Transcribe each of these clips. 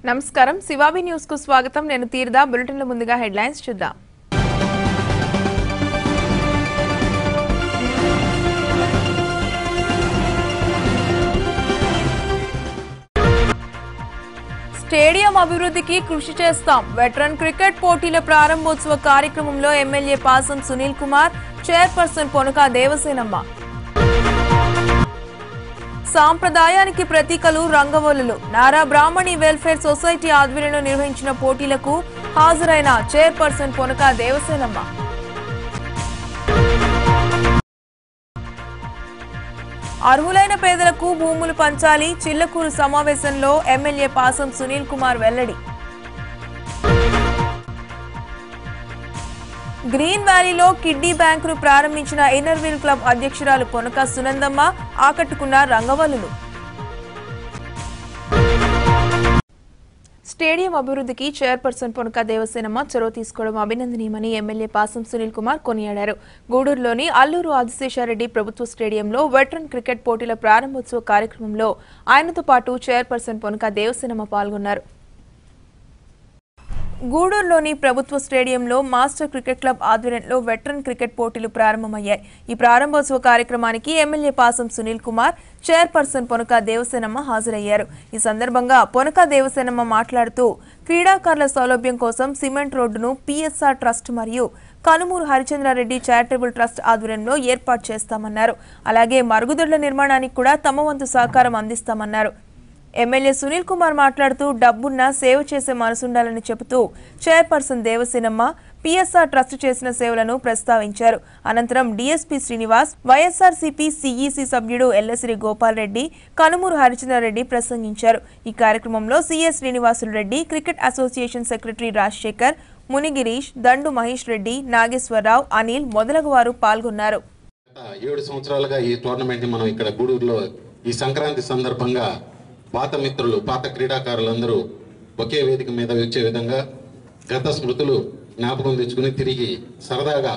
నమస్కారం శివాబి న్యూస్ కు స్వాగతం నేను తీర్దా బులెటిన్ లో ముందుగా హెడ్లైన్స్ చూద్దాం స్టేడియం అభివృద్ధికి కృషి చేస్తాం వెటరన్ క్రికెట్ పోటీల ప్రారంభోత్సవ కార్యక్రమంలో ఎమ్మెల్యే పాసం సునీల్ కుమార్ చైర్పర్సన్ పొనక దేవసేనమ్మ సాంప్రదాయానికి ప్రతీకలు రంగవల్లులు నారా బ్రాహ్మణి వెల్ఫేర్ సొసైటీ ఆధ్వర్యంలో నిర్వహించిన పోటీలకు హాజరైన చైర్పర్సన్ పొనక దేవసేనమ్మ అర్హులైన పేదలకు భూములు పంచాలి చిల్లకూరు సమావేశంలో ఎమ్మెల్యే పాసం సునీల్ కుమార్ వెల్లడి గ్రీన్ వ్యాలీలో కిడ్నీ బ్యాంకును ప్రారంభించిన ఇన్నర్వీల్ క్లబ్ అధ్యక్షురాలు పొనక సునందమ్మ ఆకట్టుకున్న రంగవల్లులు స్టేడియం అభివృద్ధికి చైర్పర్సన్ పొనక దేవసేనమ్మ చొరవ తీసుకోవడం అభినందనీయమని ఎమ్మెల్యే పాసం సునీల్ కుమార్ కొనియాడారు. గూడూరులోని అల్లూరు ఆదిశేషారెడ్డి ప్రభుత్వ స్టేడియంలో వెటరన్ క్రికెట్ పోటీల ప్రారంభోత్సవ కార్యక్రమంలో ఆయనతో పాటు చైర్పర్సన్ పొనక దేవసేనమ్మ పాల్గొన్నారు. గూడూరులోని ప్రభుత్వ స్టేడియంలో మాస్టర్ క్రికెట్ క్లబ్ ఆధ్వర్యంలో వెటరన్ క్రికెట్ పోటీలు ప్రారంభమయ్యాయి. ఈ ప్రారంభోత్సవ కార్యక్రమానికి ఎమ్మెల్యే పాసం సునీల్ కుమార్, చైర్పర్సన్ పొనక దేవసేనమ్మ హాజరయ్యారు. ఈ సందర్భంగా పొనక దేవసేనమ్మ మాట్లాడుతూ క్రీడాకారుల సౌలభ్యం కోసం సిమెంట్ రోడ్డును పిఎస్ఆర్ ట్రస్ట్ మరియు కనుమూరు హరిచంద్రారెడ్డి చారిటబుల్ ట్రస్ట్ ఆధ్వర్యంలో ఏర్పాటు చేస్తామన్నారు. అలాగే మరుగుదొడ్ల నిర్మాణానికి కూడా తమ వంతు సహకారం అందిస్తామన్నారు. ఎమ్మెల్యే సునీల్ కుమార్ మాట్లాడుతూ డబ్బున్న సేవ చేసే మనసుండాలని చెబుతూ చైర్పర్సన్ దేవసేనమ్మ పిఎస్ఆర్ ట్రస్ట్ చేసిన సేవలను ప్రస్తావించారు. అనంతరం డీఎస్పీ శ్రీనివాస్, వైఎస్ఆర్సీపీ సిఈసి సభ్యుడు ఎల్లసిరి గోపాల్ రెడ్డి, కనుమూరు హరిచంద్రారెడ్డి ప్రసంగించారు. ఈ కార్యక్రమంలో CS Srinivasulu Reddy, cricket association secretary Rajasekhar, Munigirish, దండు మహేష్ రెడ్డి, నాగేశ్వరరావు, అనిల్ మొదలగు వారు పాల్గొన్నారు. 7 సంవత్సరాలుగా ఈ టోర్నమెంట్ ని మనం ఇక్కడ గూడూరులో ఈ సంక్రాంతి సందర్భంగా పాత మిత్రులు, పాత క్రీడాకారులందరూ ఒకే వేదిక మీద వచ్చే విధంగా గత స్మృతులు జ్ఞాపకం తెచ్చుకుని తిరిగి సరదాగా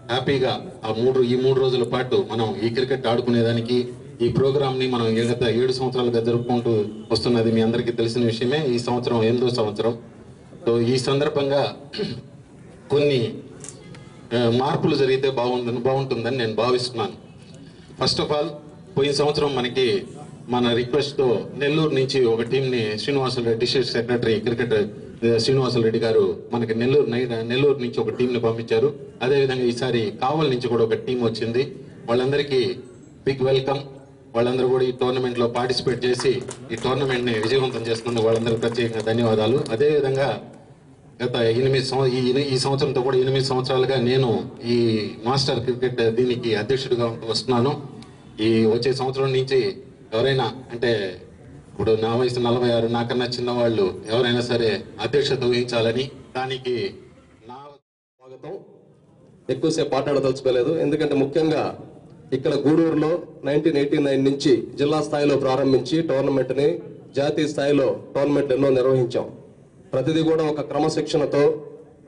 హ్యాపీగా ఈ మూడు రోజుల పాటు మనం ఈ క్రికెట్ ఆడుకునేదానికి ఈ ప్రోగ్రామ్ని మనం గత 7 సంవత్సరాలుగా జరుపుకుంటూ వస్తున్నది మీ అందరికీ తెలిసిన విషయమే. ఈ సంవత్సరం 8వ సంవత్సరం. సో ఈ సందర్భంగా కొన్ని మార్పులు జరిగితే బాగుంటుందని నేను భావిస్తున్నాను. ఫస్ట్ ఆఫ్ ఆల్ పోయిన సంవత్సరం మనకి మన రిక్వెస్ట్తో నెల్లూరు నుంచి ఒక టీంని Srinivasulu Reddy, district secretary cricket Srinivasulu Reddy గారు మనకి నెల్లూరు నుంచి ఒక టీంని పంపించారు. అదేవిధంగా ఈసారి కావల్ నుంచి కూడా ఒక టీం వచ్చింది. వాళ్ళందరికీ బిగ్ వెల్కమ్. వాళ్ళందరూ కూడా ఈ టోర్నమెంట్లో పార్టిసిపేట్ చేసి ఈ టోర్నమెంట్ని విజయవంతం చేస్తున్నందుకు వాళ్ళందరికీ ప్రత్యేకంగా ధన్యవాదాలు. అదేవిధంగా గత ఈ సంవత్సరంతో కూడా 8 సంవత్సరాలుగా నేను ఈ మాస్టర్ క్రికెట్ దీనికి అధ్యక్షుడిగా వస్తున్నాను. ఈ వచ్చే సంవత్సరం నుంచి ఎవరైనా అంటే ఇప్పుడు నా వయసు 46, నాకన్నా చిన్నవాళ్ళు ఎవరైనా సరే అధ్యక్షత వహించాలని దానికి నా స్వాగతం. ఎక్కువసేపు మాట్లాడదలుచుకోలేదు. ఎందుకంటే ముఖ్యంగా ఇక్కడ గూడూరులో 1989 నుంచి జిల్లా స్థాయిలో ప్రారంభించి టోర్నమెంట్ని జాతీయ స్థాయిలో టోర్నమెంట్ ఎన్నో నిర్వహించాం. ప్రతిదీ కూడా ఒక క్రమశిక్షణతో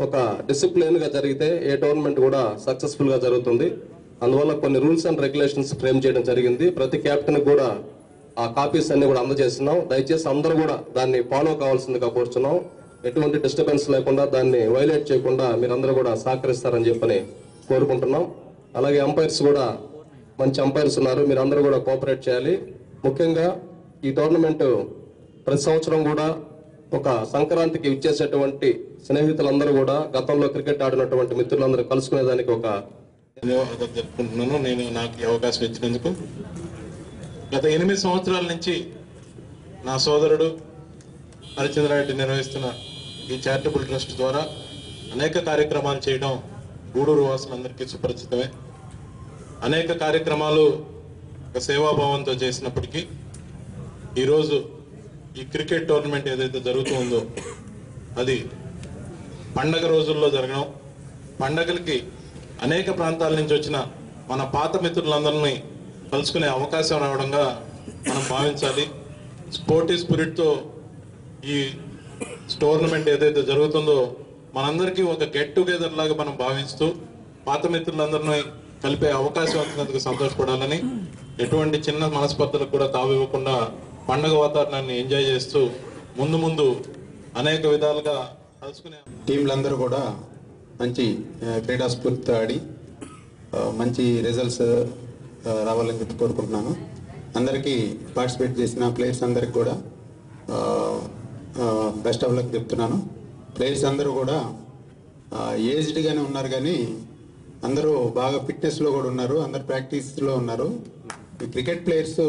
ఒక డిసిప్లిన్గా జరిగితే ఏ టోర్నమెంట్ కూడా సక్సెస్ఫుల్గా జరుగుతుంది. అందువల్ల కొన్ని రూల్స్ అండ్ రెగ్యులేషన్స్ ఫ్రేమ్ చేయడం జరిగింది. ప్రతి క్యాప్టెన్ కూడా ఆ కాపీస్ అన్ని కూడా అందజేస్తున్నాం. దయచేసి అందరూ కూడా దాన్ని ఫాలో కావాల్సిందిగా కోరుతున్నాం. ఎటువంటి డిస్టర్బెన్స్ లేకుండా దాన్ని వైలేట్ చేయకుండా మీరందరూ కూడా సహకరిస్తారని చెప్పని కోరుకుంటున్నాం. అలాగే అంపైర్స్ కూడా మంచి అంపైర్స్ ఉన్నారు. మీరందరూ కూడా కోఆపరేట్ చేయాలి. ముఖ్యంగా ఈ టోర్నమెంట్ ప్రతి సంవత్సరం కూడా ఒక సంక్రాంతికి ఇచ్చేసేటువంటి స్నేహితులందరూ కూడా గతంలో క్రికెట్ ఆడినటువంటి మిత్రులందరూ కలుసుకునేదానికి ఒక జరుపుకుంటున్నాను. నేను నాకు ఈ అవకాశం ఇచ్చినందుకు. గత 8 సంవత్సరాల నుంచి నా సోదరుడు హరిచంద్రారెడ్డి నిర్వహిస్తున్న ఈ చారిటబుల్ ట్రస్ట్ ద్వారా అనేక కార్యక్రమాలు చేయడం గూడూరు వాసులందరికీ సుపరిచితమే. అనేక కార్యక్రమాలు ఒక సేవాభావంతో చేసినప్పటికీ ఈరోజు ఈ క్రికెట్ టోర్నమెంట్ ఏదైతే జరుగుతుందో అది పండగ రోజుల్లో జరగడం, పండగలకి అనేక ప్రాంతాల నుంచి వచ్చిన మన పాత మిత్రులందరినీ కలుసుకునే అవకాశం రావడంగా మనం భావించాలి. స్పోర్టీ స్పిరిట్తో ఈ టోర్నమెంట్ ఏదైతే జరుగుతుందో మనందరికీ ఒక గెట్ టుగెదర్ లాగా మనం భావిస్తూ పాత మిత్రులందరినీ కలిపే అవకాశం వచ్చినందుకు సంతోషపడాలని, ఎటువంటి చిన్న మనస్పర్ధలకు కూడా తావివ్వకుండా పండగ వాతావరణాన్ని ఎంజాయ్ చేస్తూ ముందు అనేక విధాలుగా కలుసుకునే టీంలందరూ కూడా మంచి క్రీడా స్ఫూర్తితో ఆడి మంచి రిజల్ట్స్ రావాలని చెప్పి కోరుకుంటున్నాను. అందరికీ పార్టిసిపేట్ చేసిన ప్లేయర్స్ అందరికి కూడా బెస్ట్ ఆఫ్ లక్ చెప్తున్నాను. ప్లేయర్స్ అందరూ కూడా ఏజ్డ్గానే ఉన్నారు, కానీ అందరూ బాగా ఫిట్నెస్లో కూడా ఉన్నారు, అందరు ప్రాక్టీస్లో ఉన్నారు. ఈ క్రికెట్ ప్లేయర్స్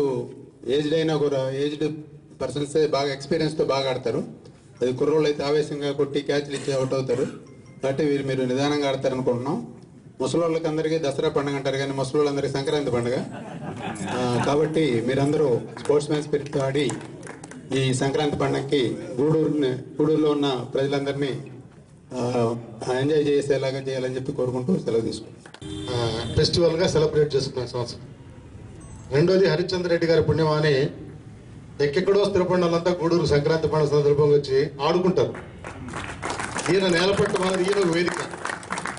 ఏజ్డ్ అయినా కూడా ఏజ్డ్ పర్సన్స్ బాగా ఎక్స్పీరియన్స్తో బాగా ఆడతారు. అది కుర్రోళ్ళు అయితే ఆవేశంగా కొట్టి క్యాచ్లు ఇచ్చి అవుట్ అవుతారు. కాబట్టి మీరు నిదానంగా ఆడతారు అనుకుంటున్నాం. ముసలోళ్ళకి అందరికీ దసరా పండుగ అంటారు, కానీ ముసలోళ్ళందరికీ సంక్రాంతి పండుగ. మీరందరూ స్పోర్ట్స్ మ్యాన్ స్పిరిట్తో ఆడి ఈ సంక్రాంతి పండుగకి గూడూరులో ఉన్న ప్రజలందరినీ ఎంజాయ్ చేసేలాగా చేయాలని చెప్పి కోరుకుంటూ సెలవు తీసుకుంటాం. ఫెస్టివల్గా సెలబ్రేట్ చేసుకునే సంవత్సరం. రెండోది హరిశ్చంద్ర రెడ్డి గారి పుణ్యమాని ఎక్కడో స్థిరపడిన వాళ్ళంతా గూడూరు సంక్రాంతి పండుగ సందర్భంగా వచ్చి ఆడుకుంటారు. ఈయన నేలపట్టు మాది, ఈయన ఒక వేదిక.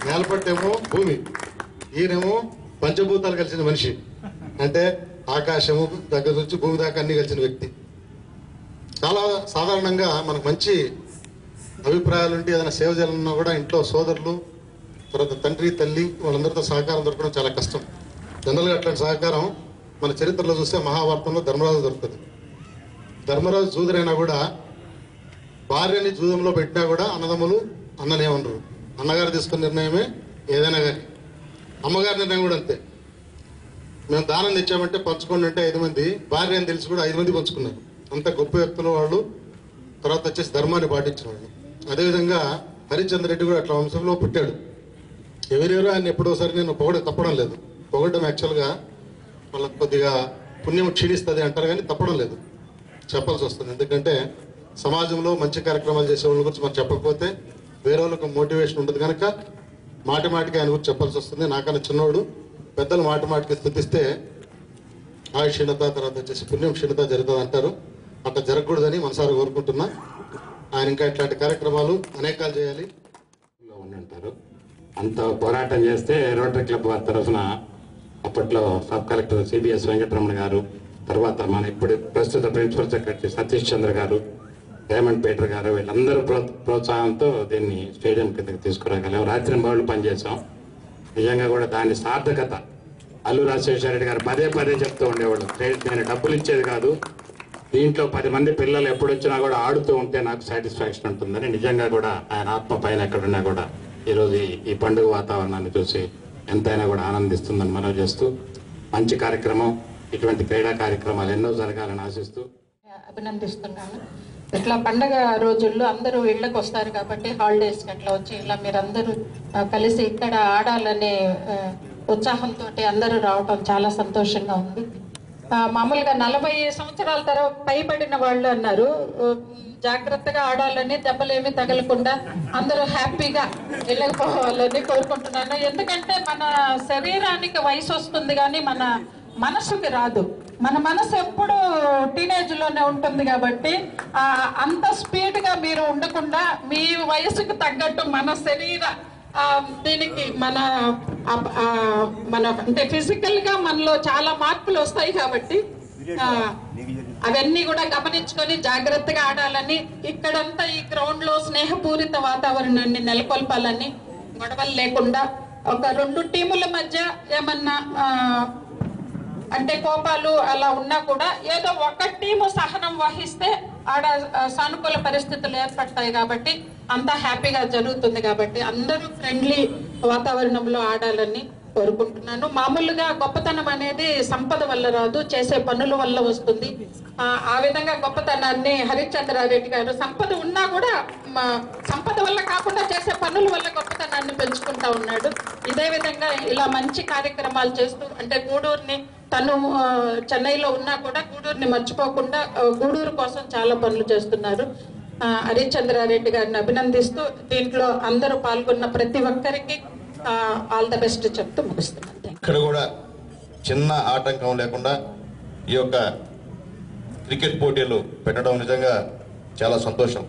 నేలపట్టేమో భూమి, ఈయనేమో పంచభూతాలు కలిసిన మనిషి. అంటే ఆకాశము దగ్గర నుంచి భూమి దాకా అన్ని కలిసిన వ్యక్తి. చాలా సాధారణంగా మనకు మంచి అభిప్రాయాలు ఉంటే ఏదైనా సేవ చేయాలన్నా కూడా ఇంట్లో సోదరులు, తర్వాత తండ్రి తల్లి వాళ్ళందరితో సహకారం దొరకడం చాలా కష్టం. జనరల్గా అట్లాంటి సహకారం మన చరిత్రలో చూస్తే మహాభారతంలో ధర్మరాజు దొరుకుతుంది. ధర్మరాజు జూదరైనా కూడా భార్యని జూదంలో పెట్టినా కూడా అన్నదమ్ములు అన్ననే ఉండరు. అన్నగారు తీసుకున్న నిర్ణయమే ఏదైనా కానీ. అమ్మగారి నిర్ణయం కూడా అంతే. మేము దానం తెచ్చామంటే పంచుకోండి అంటే 5 మంది, భార్య అని తెలిసి కూడా 5 మంది పంచుకున్నారు. అంత గొప్ప వ్యక్తులు వాళ్ళు. తర్వాత వచ్చేసి ధర్మాన్ని పాటించిన వాళ్ళు. అదేవిధంగా హరిశ్చంద్ర రెడ్డి కూడా అట్లా వంశంలో పుట్టాడు. ఎవరెవరో ఆయన ఎప్పుడోసారి నేను తప్పడం లేదు. పొగడడం యాక్చువల్గా వాళ్ళకి కొద్దిగా పుణ్యం క్షీణిస్తుంది అంటారు, కానీ తప్పడం లేదు, చెప్పాల్సి వస్తుంది. ఎందుకంటే సమాజంలో మంచి కార్యక్రమాలు చేసే వాళ్ళ గురించి మనం చెప్పకపోతే వేరే వాళ్ళకి మోటివేషన్ ఉంటుంది కనుక మాటిమాటికి ఆయన గురించి చెప్పాల్సి వస్తుంది. నాకన్నా చిన్నోడు, పెద్దలు మాటిమాటికి స్థుతిస్తే ఆయుష్ణత, తర్వాత వచ్చేసి పుణ్యం క్షీణత జరుగుతుంది అంటారు. అట్లా జరగకూడదని మనసారి కోరుకుంటున్నా. ఆయన ఇంకా ఇట్లాంటి కార్యక్రమాలు అనేకాలు చేయాలి. అంటారు అంత పోరాటం చేస్తే రోటరీ క్లబ్ వారి తరఫున అప్పట్లో సబ్ కలెక్టర్ సిబిఎస్ వెంకటరమణ గారు, తర్వాత మన ఇప్పుడు ప్రస్తుత ప్రిన్సిపల్ సెక్రటరీ సతీష్ చంద్ర గారు, రేమండ్ పీటర్ గారు, వీళ్ళందరూ ప్రోత్సాహంతో దీన్ని స్టేడియం కిందకి తీసుకురాగలం. రాత్రి బౌళ్ళు పనిచేసాం. నిజంగా కూడా దాని సార్థకత అల్లు రాజశేఖర గారు పదే చెప్తూ ఉండేవాళ్ళు. నేను డబ్బులు ఇచ్చేది కాదు, దీంట్లో 10 మంది పిల్లలు ఎప్పుడు వచ్చినా కూడా ఆడుతూ ఉంటే నాకు సాటిస్ఫాక్షన్ ఉంటుందని. నిజంగా కూడా ఆయన ఆత్మ పైన ఎక్కడున్నా కూడా ఈరోజు ఈ పండుగ వాతావరణాన్ని చూసి ఎంతైనా కూడా ఆనందిస్తుందని మనవి చేస్తూ, మంచి కార్యక్రమం, ఇటువంటి క్రీడా కార్యక్రమాలు ఎన్నో జరగాలని ఆశిస్తూ అభినందిస్తున్నాను. ఇట్లా పండగ రోజుల్లో అందరూ ఇళ్ళకి వస్తారు కాబట్టి హాలిడేస్కి అట్లా వచ్చి ఇలా మీరందరూ కలిసి ఇక్కడ ఆడాలనే ఉత్సాహంతో అందరూ రావటం చాలా సంతోషంగా ఉంది. మామూలుగా 40 సంవత్సరాల తర్వాత పైబడిన వాళ్ళు అన్నారు జాగ్రత్తగా ఆడాలని, దెబ్బలేమి తగలకుండా అందరూ హ్యాపీగా వెళ్ళకపోవాలని కోరుకుంటున్నాను. ఎందుకంటే మన శరీరానికి వయసు వస్తుంది కానీ మన మనసుకి రాదు. మన మనసు ఎప్పుడు టీనేజ్ లోనే ఉంటుంది కాబట్టి అంత స్పీడ్ గా మీరు ఉండకుండా మీ వయసుకు తగ్గట్టు మన శరీర దీనికి మన అంటే ఫిజికల్ గా మనలో చాలా మార్పులు వస్తాయి కాబట్టి అవన్నీ కూడా గమనించుకొని జాగ్రత్తగా ఆడాలని, ఇక్కడంతా ఈ గ్రౌండ్ లో స్నేహపూరిత వాతావరణాన్ని నెలకొల్పాలని, గొడవలు లేకుండా ఒక 2 టీముల మధ్య ఏమన్నా అంటే కోపాలు అలా ఉన్నా కూడా ఏదో ఒక టీము సహనం వహిస్తే ఆడ సానుకూల పరిస్థితులు ఏర్పడతాయి కాబట్టి అంతా హ్యాపీగా జరుగుతుంది. కాబట్టి అందరూ ఫ్రెండ్లీ వాతావరణంలో ఆడాలని కోరుకుంటున్నాను. మామూలుగా గొప్పతనం అనేది సంపద వల్ల రాదు, చేసే పనుల వల్ల వస్తుంది. ఆ విధంగా గొప్పతనాన్ని హరిశ్చంద్రారెడ్డి గారు సంపద ఉన్నా కూడా సంపద వల్ల కాకుండా చేసే పనుల వల్ల గొప్పతనాన్ని పెంచుకుంటా ఉన్నాడు. ఇదే విధంగా ఇలా మంచి కార్యక్రమాలు చేస్తూ, అంటే గూడూరుని తను చెన్నైలో ఉన్నా కూడా గూడూరుని మర్చిపోకుండా గూడూరు కోసం చాలా పనులు చేస్తున్నారు. హరిశ్చంద్రారెడ్డి గారిని అభినందిస్తూ దీంట్లో అందరూ పాల్గొన్న ప్రతి ఒక్కరికి ఆల్ ద బెస్ట్ చెప్తూ ముగిస్తున్నాను. ఇక్కడ కూడా చిన్న ఆటంకం లేకుండా ఈ యొక్క క్రికెట్ పోటీలు పెట్టడం నిజంగా చాలా సంతోషం.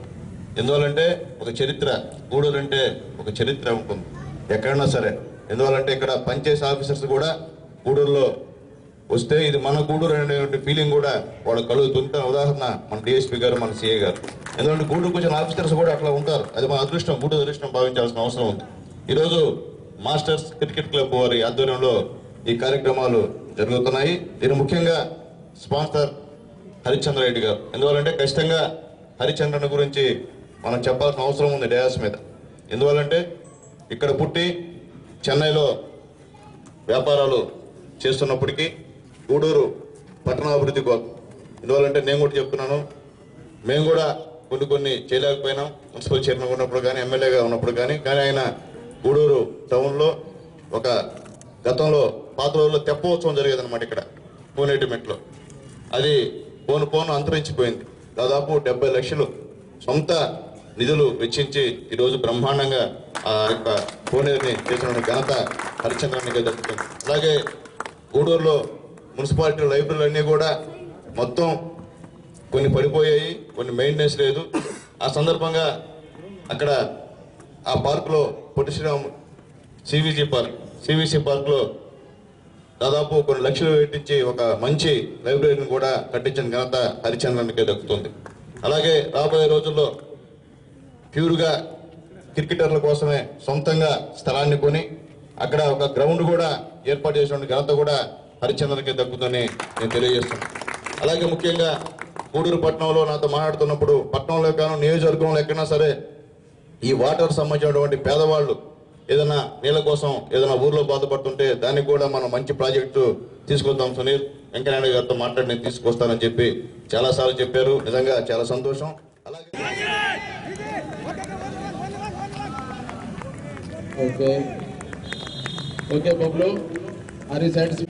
ఎందువల్లంటే ఒక చరిత్ర, గూడూరు అంటే ఒక చరిత్ర ఉంటుంది ఎక్కడన్నా సరే. ఎందువల్లంటే ఇక్కడ పనిచేసే ఆఫీసర్స్ కూడా గూడూరులో వస్తే ఇది మన గూడూరు అనే ఫీలింగ్ కూడా వాళ్ళకి కలుగుతుంటే ఉదాహరణ మన డిఎస్పీ గారు, మన సిఐ గారు. ఎందుకంటే గూడూరుకు వచ్చిన ఆఫీసర్స్ కూడా అట్లా ఉంటారు. అది మా అదృష్టం, గూడూరు అదృష్టం భావించాల్సిన అవసరం ఉంది. ఈరోజు మాస్టర్స్ క్రికెట్ క్లబ్ వారి ఆధ్వర్యంలో ఈ కార్యక్రమాలు జరుగుతున్నాయి. దీని ముఖ్యంగా స్పాన్సర్ హరిశ్చంద్ర రెడ్డి గారు. ఎందువల్లంటే ఖచ్చితంగా హరిశ్చంద్రన్ గురించి మనం చెప్పాల్సిన అవసరం ఉంది డయాస్ మీద. ఎందువల్లంటే ఇక్కడ పుట్టి చెన్నైలో వ్యాపారాలు చేస్తున్నప్పటికీ గూడూరు పట్టణాభివృద్ధి కోసం. ఎందువల్లంటే నేను కూడా చెప్తున్నాను, మేము కూడా కొన్ని చేయలేకపోయినాం మున్సిపల్ చైర్మన్ ఉన్నప్పుడు కానీ, ఎమ్మెల్యేగా ఉన్నప్పుడు కానీ. ఆయన గూడూరు టౌన్లో ఒక గతంలో పాత రోజుల్లో తెప్పోత్సవం జరిగేది అనమాట ఇక్కడ కోనేటిమెట్లో. అది పోను అంతరించిపోయింది. దాదాపు 70 లక్షలు సొంత నిధులు వెచ్చించి ఈరోజు బ్రహ్మాండంగా ఆ యొక్క కోనేరుని చేసిన ఘనత హరిశ్చంద్రానికి దక్కుతుంది. అలాగే గూడూరులో మున్సిపాలిటీ లైబ్రరీలు అన్నీ కూడా మొత్తం కొన్ని పడిపోయాయి, కొన్ని మెయింటెనెన్స్ లేదు. ఆ సందర్భంగా అక్కడ ఆ పార్కులో పొట్టి శ్రీరామ్ సివిసి పార్క్లో దాదాపు కొన్ని లక్షలు పెట్టించి ఒక మంచి లైబ్రరీని కూడా కట్టించిన ఘనత హరిశ్చంద్రానికి దక్కుతుంది. అలాగే రాబోయే రోజుల్లో ప్యూర్గా క్రికెటర్ల కోసమే సొంతంగా స్థలాన్ని కొని అక్కడ ఒక గ్రౌండ్ కూడా ఏర్పాటు చేసిన ఘనత కూడా హరిశ్చంద్రకి దక్కుతుందని నేను తెలియజేస్తున్నాను. అలాగే ముఖ్యంగా గూడూరు పట్టణంలో నాతో మాట్లాడుతున్నప్పుడు పట్టణంలో కానీ నియోజకవర్గంలో ఎక్కడైనా సరే ఈ వాటర్ సంబంధించినటువంటి పేదవాళ్ళు ఏదైనా నీళ్ళ కోసం ఏదైనా ఊర్లో బాధపడుతుంటే దానికి కూడా మనం మంచి ప్రాజెక్టు తీసుకొద్దాం సునీల్, వెంకయ్యనాయుడు గారితో మాట్లాడి నేను తీసుకొస్తానని చెప్పి చాలాసార్లు చెప్పారు. నిజంగా చాలా సంతోషం. అలాగే okay Bablu, are you satisfied?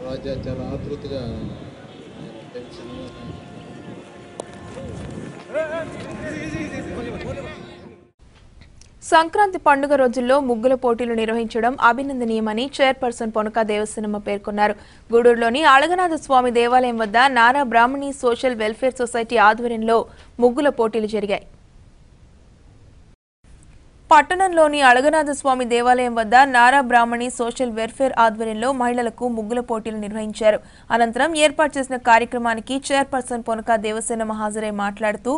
Raja చాలా ఆతృతగా సంక్రాంతి పండుగ రోజుల్లో ముగ్గుల పోటీలు నిర్వహించడం అభినందనీయమని చైర్పర్సన్ పొనక దేవసేనమ్మ పేర్కొన్నారు. గూడూరులోని అళగనాథ స్వామి దేవాలయం వద్ద నారా బ్రాహ్మణి సోషల్ వెల్ఫేర్ సొసైటీ ఆధ్వర్యంలో ముగ్గుల పోటీలు జరిగాయి. పట్టణంలోని అళగనాథ స్వామి దేవాలయం వద్ద నారా బ్రాహ్మణి సోషల్ వెల్ఫేర్ ఆధ్వర్యంలో మహిళలకు ముగ్గుల పోటీలు నిర్వహించారు. అనంతరం ఏర్పాటు చేసిన కార్యక్రమానికి చైర్పర్సన్ పొనక దేవసేనమ్మ హాజరై మాట్లాడుతూ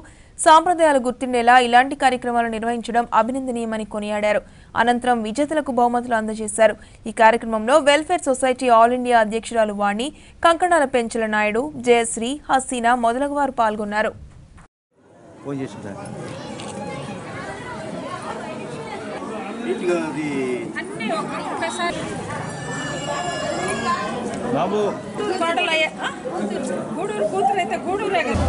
సాంప్రదాయాలు గుర్తుండేలా ఇలాంటి కార్యక్రమాలు నిర్వహించడం అభినందనీయమని కొనియాడారు. అనంతరం విజేతలకు బహుమతులు అందజేశారు. ఈ కార్యక్రమంలో వెల్ఫేర్ సొసైటీ ఆల్ ఇండియా అధ్యక్షురాలు వాణి, కంకణాల పెంచల నాయుడు, జయశ్రీ, హసీనా మొదలగు వారు పాల్గొన్నారు. బాబు గూడూరు కూతురు అయితే గూడూరే కదా.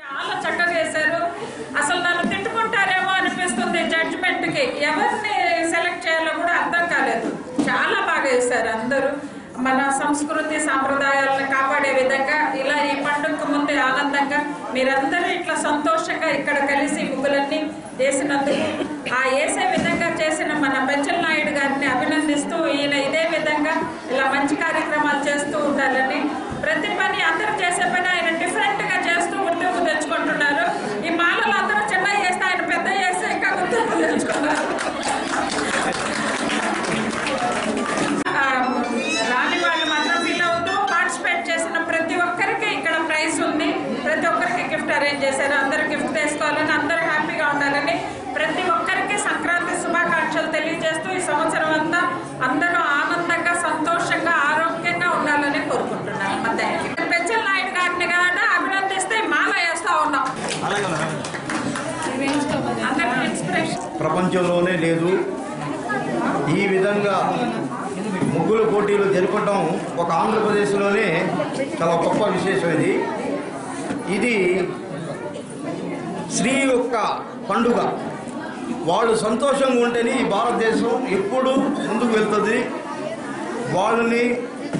చాలా చక్కగా చేశారు. అసలు నన్ను తిట్టుకుంటారేమో అనిపిస్తుంది. జడ్జిమెంట్ కి ఎవరిని సెలెక్ట్ చేయాలో కూడా అర్థం కాలేదు. చాలా బాగా చేశారు అందరూ. మన సంస్కృతి సాంప్రదాయాలను కాపాడే విధంగా ఇలా ఈ పండుగకు ముందే ఆనందంగా మీరందరూ ఇట్లా సంతోషంగా ఇక్కడ కలిసి ముగ్గులన్నీ వేసినందుకు ఆ వేసే విధంగా చేసిన మన పెంచల నాయుడు గారిని అభినందిస్తూ ఈయన ఇదే విధంగా ఇలా మంచి కార్యక్రమాలు చేస్తూ ఉండాలని, ప్రతి పని అందరూ చేసే పని ఆయన డిఫరెంట్ గా చేస్తూ గుర్తింపు తెచ్చుకుంటున్నారు. ఈ మాలలు అందరూ చిన్న చేస్తే ఆయన పెద్ద చేస్తే ఇంకా గుర్తింపు తెచ్చుకున్నారు. రాని వాళ్ళు మాత్రం ఫీల్ అవుతూ పార్టిసిపేట్ చేసిన ప్రతి ఒక్కరికి ఇక్కడ ప్రైజ్ ఉంది. ప్రతి ఒక్కరికి గిఫ్ట్ అరేంజ్ చేశారు. అందరూ గిఫ్ట్ తీసుకోవాలని, అందరూ హ్యాపీగా ఉండాలని ప్రతి ఒక్కరికి సంక్రాంతి శుభాకాంక్షలు తెలియజేస్తూ ఈ సంవత్సరం అంతా ప్రపంచంలోనే లేదు. ఈ విధంగా ముగ్గుల పోటీలు జరపడం ఒక ఆంధ్రప్రదేశ్లోనే చాలా గొప్ప విశేషం. ఇది స్త్రీ యొక్క పండుగ. వాళ్ళు సంతోషంగా ఉంటేనే ఈ భారతదేశం ఎప్పుడు ముందుకు వెళ్తుంది. వాళ్ళని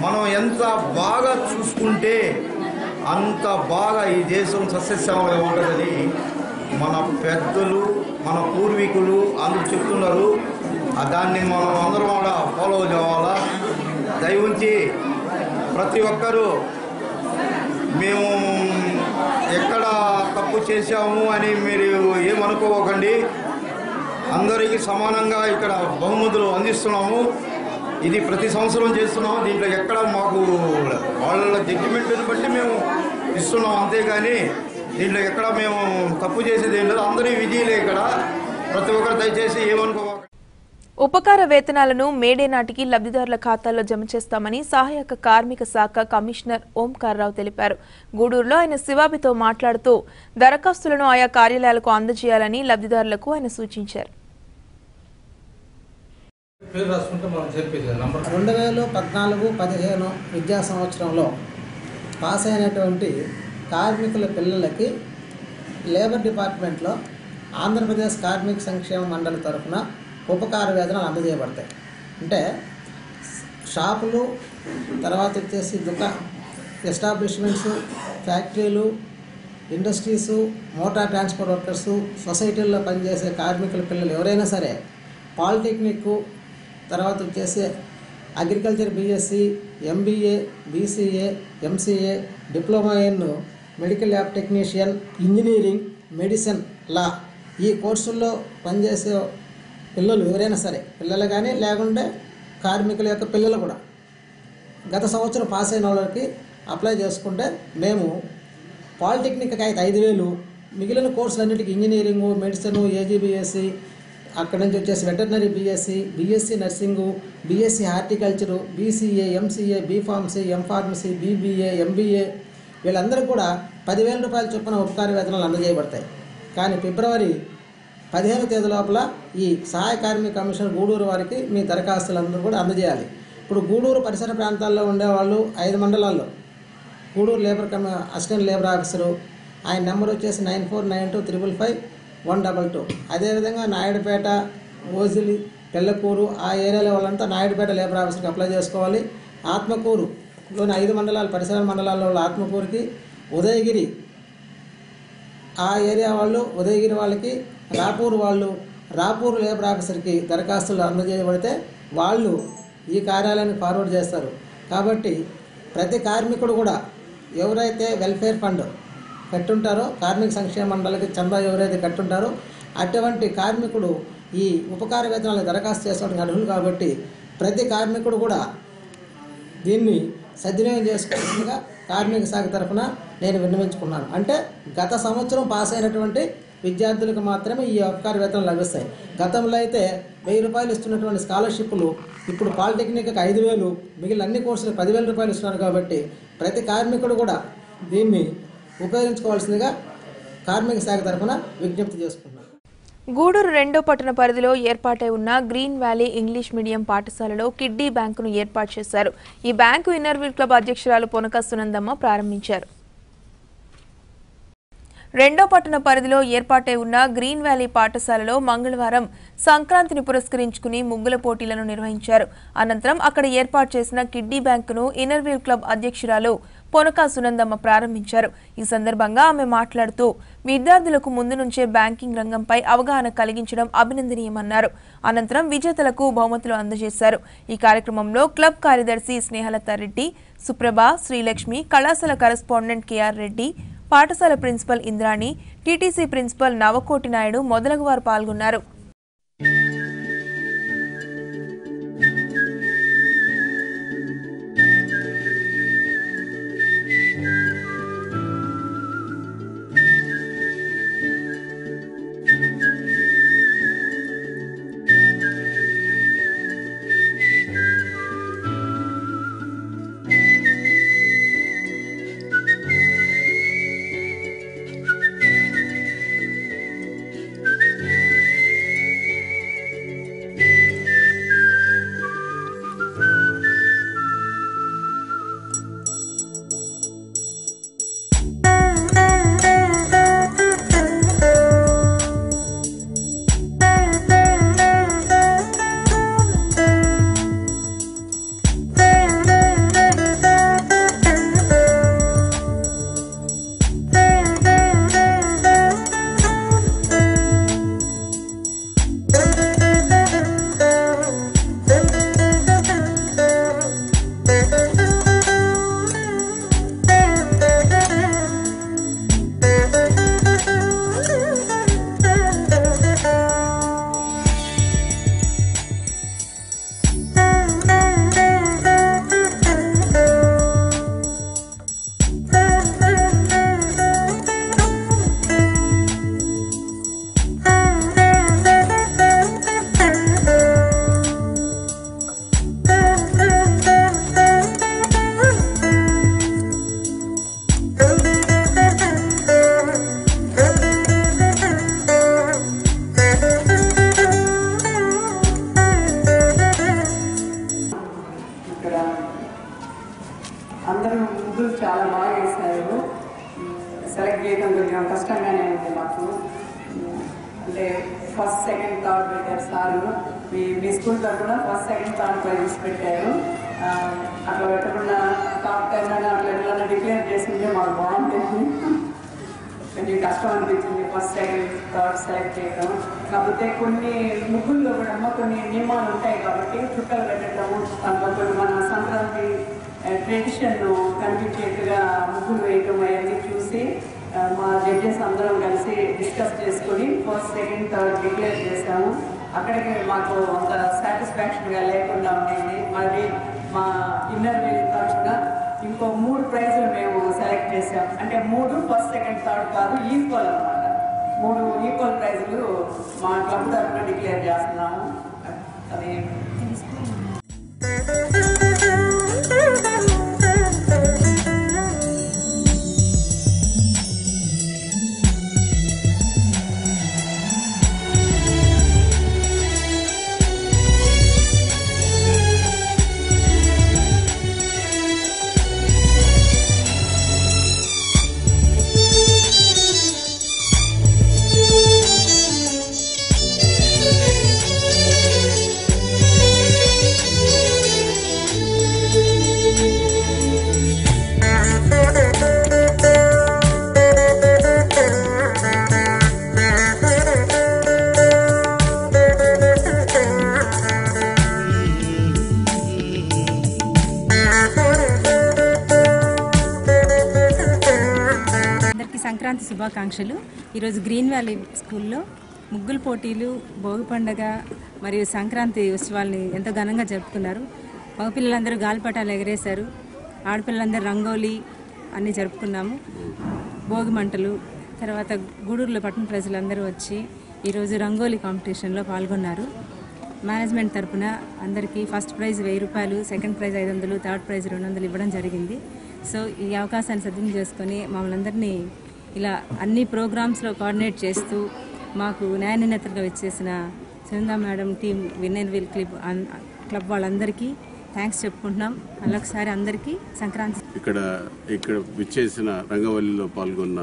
మనం ఎంత బాగా చూసుకుంటే అంత బాగా ఈ దేశం సస్యశ్యామలంగా ఉంటుందని మన పెద్దలు, మన పూర్వీకులు అందరూ చెప్తున్నారు. దాన్ని మనం అందరం కూడా ఫాలో కావాలా. దయవుంచి ప్రతి ఒక్కరూ మేము ఎక్కడ తప్పు చేశాము అని మీరు ఏమనుకోకండి. అందరికీ సమానంగా ఇక్కడ బహుమతులు అందిస్తున్నాము. ఇది ప్రతి సంవత్సరం చేస్తున్నాము. దీంట్లో ఎక్కడ మాకు వాళ్ళ జడ్జిమెంట్ని బట్టి మేము ఇస్తున్నాం, అంతేగాని దీంట్లో ఎక్కడ మేము తప్పు చేసేది ఏం లేదు. అందరి విధిలే ఇక్కడ. ప్రతి ఒక్కరు దయచేసి ఏమనుకోవాలి. ఉపకార వేతనాలను మేడే నాటికి లబ్ధిదారుల ఖాతాల్లో జమ చేస్తామని సహాయక కార్మిక శాఖ కమిషనర్ ఓంకార్రావు తెలిపారు. గూడూరులో ఆయన శివాబితో మాట్లాడుతూ దరఖాస్తులను ఆయా కార్యాలయాలకు అందజేయాలని లబ్ధిదారులకు ఆయన సూచించారు. 2014-15 విద్యా సంవత్సరంలో పాస్ అయినటువంటి కార్మికుల పిల్లలకి లేబర్ డిపార్ట్మెంట్లో ఆంధ్రప్రదేశ్ కార్మిక సంక్షేమ మండలి తరఫున ఉపకార వేతనాలు అందజేయబడతాయి. అంటే షాపులు, తర్వాత వచ్చేసి ఎస్టాబ్లిష్మెంట్స్, ఫ్యాక్టరీలు, ఇండస్ట్రీసు, మోటార్ ట్రాన్స్పోర్ట్ వర్కర్సు, సొసైటీల్లో పనిచేసే కార్మికుల పిల్లలు ఎవరైనా సరే పాలిటెక్నిక్, తర్వాత వచ్చేసి agriculture BSc, MBA, BCA, MCA, diploma in medical lab technician, engineering, medicine, law ఈ కోర్సుల్లో పనిచేసే పిల్లలు ఎవరైనా సరే, పిల్లలు కానీ లేకుంటే కార్మికుల యొక్క పిల్లలు కూడా గత సంవత్సరం పాస్ అయిన వాళ్ళకి అప్లై చేసుకుంటే మేము పాలిటెక్నిక్కి అయితే 5,000, మిగిలిన కోర్సులన్నిటికీ ఇంజనీరింగు, మెడిసిన్, ఏజీబీఎస్సీ, అక్కడి నుంచి వచ్చేసి veterinary BSc, BSc nursing, BSc horticulture, BCA, MCA, B Pharmacy, M Pharmacy, BBA, MBA వీళ్ళందరూ కూడా 10,000 రూపాయల చొప్పున ఉపకార వేతనాలు అందజేయబడతాయి. కానీ ఫిబ్రవరి 15వ తేదీ లోపల ఈ సహాయ కార్మిక కమిషనర్ గూడూరు వారికి మీ దరఖాస్తులందరూ కూడా అందజేయాలి. ఇప్పుడు గూడూరు పరిసర ప్రాంతాల్లో ఉండేవాళ్ళు 5 మండలాల్లో గూడూరు అసిస్టెంట్ లేబర్ ఆఫీసరు, ఆయన నెంబర్ వచ్చేసి 9492555122. అదేవిధంగా నాయుడుపేట, ఓజిలి, పెళ్ళకూరు ఆ ఏరియాలో వాళ్ళంతా నాయుడుపేట లేబర్ ఆఫీసర్కి అప్లై చేసుకోవాలి. ఆత్మకూరులోని 5 మండలాలు పరిసర మండలాల్లో వాళ్ళు ఆత్మకూరుకి, ఉదయగిరి ఆ ఏరియా వాళ్ళు ఉదయగిరి వాళ్ళకి, రాపూర్ వాళ్ళు రాపూర్ లేబర్ ఆఫీసర్కి దరఖాస్తులు అందజేయబడితే వాళ్ళు ఈ కార్యాలయానికి ఫార్వర్డ్ చేస్తారు. కాబట్టి ప్రతి కార్మికుడు కూడా ఎవరైతే వెల్ఫేర్ ఫండ్ కట్టుంటారో, కార్మిక సంక్షేమ మండలికి చందా ఎవరైతే కట్టుంటారో అటువంటి కార్మికుడు ఈ ఉపకార వేతనాలకు దరఖాస్తు చేసుకోవడానికి అర్హులు. కాబట్టి ప్రతి కార్మికుడు కూడా దీన్ని సద్వినియోగం చేసుకోవాల్సిందిగా కార్మిక శాఖ తరఫున నేను విన్నవించుకున్నాను. అంటే గత సంవత్సరం పాస్ అయినటువంటి విద్యార్థులకు మాత్రమే ఈ ఉపకార వేతనాలు లభిస్తాయి. గతంలో అయితే 1,000 రూపాయలు ఇస్తున్నటువంటి స్కాలర్షిప్లు ఇప్పుడు పాలిటెక్నిక్కి 5,000, మిగిలిన అన్ని కోర్సులకు 10,000 రూపాయలు ఇస్తున్నారు. కాబట్టి ప్రతి కార్మికుడు కూడా దీన్ని ఉపయోగించుకోవాల్సిందిగా కార్మిక శాఖ తరఫున విజ్ఞప్తి చేసుకున్నాను. గూడూరు 2వ పట్టణ పరిధిలో ఏర్పాటై ఉన్న గ్రీన్ వ్యాలీ ఇంగ్లీష్ మీడియం పాఠశాలలో కిడ్డీ బ్యాంకును ఏర్పాటు చేశారు. ఈ బ్యాంకు ఇన్నర్వీల్ క్లబ్ అధ్యక్షురాలు పొనక సునందమ్మ ప్రారంభించారు. 2వ పట్టణ పరిధిలో ఏర్పాటై ఉన్న గ్రీన్ వ్యాలీ పాఠశాలలో మంగళవారం సంక్రాంతిని పురస్కరించుకుని ముగ్గుల పోటీలను నిర్వహించారు. అనంతరం అక్కడ ఏర్పాటు చేసిన కిడ్డీ బ్యాంకును ఇన్నర్వీల్ క్లబ్ అధ్యక్షురాలు పొనక సునందమ్మ ప్రారంభించారు. ఈ సందర్భంగా ఆమె మాట్లాడుతూ విద్యార్థులకు ముందు నుంచే బ్యాంకింగ్ రంగంపై అవగాహన కలిగించడం అభినందనీయమన్నారు. అనంతరం విజేతలకు బహుమతులు అందజేశారు. ఈ కార్యక్రమంలో క్లబ్ కార్యదర్శి స్నేహలత రెడ్డి, సుప్రభ, శ్రీలక్ష్మి, కళాశాల కరెస్పాండెంట్ కేఆర్ రెడ్డి, పాఠశాల principal Indrani, TTC principal Navakoti Naidu మొదలగు వారు పాల్గొన్నారు. అందరూ ముగ్గులు చాలా బాగా వేశారు. సెలెక్ట్ చేయడం కొంచెం కష్టంగానే ఉంది మాకు. అంటే ఫస్ట్, సెకండ్, థర్డ్ పెట్టారు సారు. మీ స్కూల్ తరఫున ఫస్ట్, సెకండ్, థర్డ్ ప్రైజెస్ పెట్టారు. అట్లా పెట్టకుండా టాప్ 10 అని అట్లా ఎట్లా డిక్లేర్ చేసింటే మాకు బాగుంటుంది. కొంచెం కష్టం అనిపించింది ఫస్ట్, సెకండ్, థర్డ్ సెలెక్ట్ చేయడం. కాకపోతే కొన్ని ముగ్గుల్లో కూడా కొన్ని నియమాలు ఉంటాయి కాబట్టి చుక్కలు పెట్టడము, దాంట్లో కొన్ని మన సంక్రాంతి ట్రెడిషన్ కనిపించేట్టుగా ముగ్గులు వేయటం అవన్నీ చూసి మా జడ్జెస్ అందరం కలిసి డిస్కస్ చేసుకుని ఫస్ట్, సెకండ్, థర్డ్ డిక్లేర్ చేశాము. అక్కడికి మాకు అంత సాటిస్ఫాక్షన్గా లేకుండా ఉండేది. మరి మా ఇన్నర్ వీల్ తరఫున ఇంకో 3 ప్రైజులు మేము సెలెక్ట్ చేసాం. అంటే 3 ఫస్ట్, సెకండ్, థర్డ్ కాదు, ఈక్వల్ అన్నమాట. 3 ఈక్వల్ ప్రైజులు మా క్లబ్ తరఫున డిక్లేర్ చేస్తున్నాము. అది సంక్రాంతి శుభాకాంక్షలు. ఈరోజు గ్రీన్ వ్యాలీ స్కూల్లో ముగ్గుల పోటీలు, భోగి పండుగ మరియు సంక్రాంతి ఉత్సవాల్ని ఎంతో ఘనంగా జరుపుకున్నారు. మగపిల్లలందరూ గాలిపటాలు ఎగరేశారు, ఆడపిల్లలందరూ రంగోలీ అన్నీ జరుపుకున్నాము. భోగి మంటలు, తర్వాత గూడూరులో పట్టణ ప్రజలందరూ వచ్చి ఈరోజు రంగోలీ కాంపిటీషన్లో పాల్గొన్నారు. మేనేజ్మెంట్ తరఫున అందరికీ ఫస్ట్ ప్రైజ్ 1000 రూపాయలు, సెకండ్ ప్రైజ్ 500, థర్డ్ ప్రైజ్ 200 ఇవ్వడం జరిగింది. సో ఈ అవకాశాన్ని సద్వినియోగం చేసుకొని మమ్మల్ని అందరినీ ఇలా అన్ని ప్రోగ్రామ్స్లో కోఆర్డినేట్ చేస్తూ మాకు న్యాయనేతలుగా వచ్చేసిన Sunanda madam, team winner wheel club వాళ్ళందరికీ థ్యాంక్స్ చెప్పుకుంటున్నాం. మళ్ళొకసారి అందరికీ సంక్రాంతి. ఇక్కడ విచ్చేసిన రంగవల్లిలో పాల్గొన్న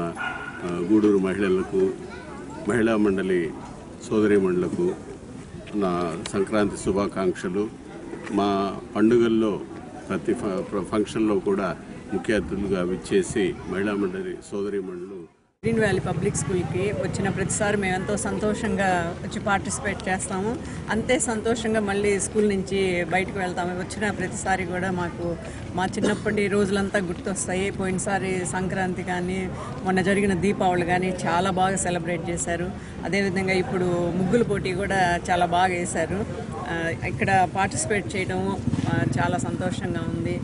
గూడూరు మహిళలకు, మహిళా మండలి సోదరీమణులకు నా సంక్రాంతి శుభాకాంక్షలు. మా పండుగల్లో ప్రతి ఫంక్షన్లో కూడా ముఖ్య అతిథులుగా విచ్చేసి మహిళా మండలి సోదరీమణులు గ్రీన్ వ్యాలీ పబ్లిక్ స్కూల్కి వచ్చిన ప్రతిసారి మేము ఎంతో సంతోషంగా వచ్చి పార్టిసిపేట్ చేస్తాము. అంతే సంతోషంగా మళ్ళీ స్కూల్ నుంచి బయటకు వెళ్తాము. వచ్చిన ప్రతిసారి కూడా మాకు మా చిన్నప్పటి రోజులంతా గుర్తొస్తాయి. పోయినసారి సంక్రాంతి కానీ, మొన్న జరిగిన దీపావళి కానీ చాలా బాగా సెలబ్రేట్ చేశారు. అదేవిధంగా ఇప్పుడు ముగ్గుల పోటీ కూడా చాలా బాగా వేశారు. ఇక్కడ పార్టిసిపేట్ చేయడం చాలా సంతోషంగా ఉంది.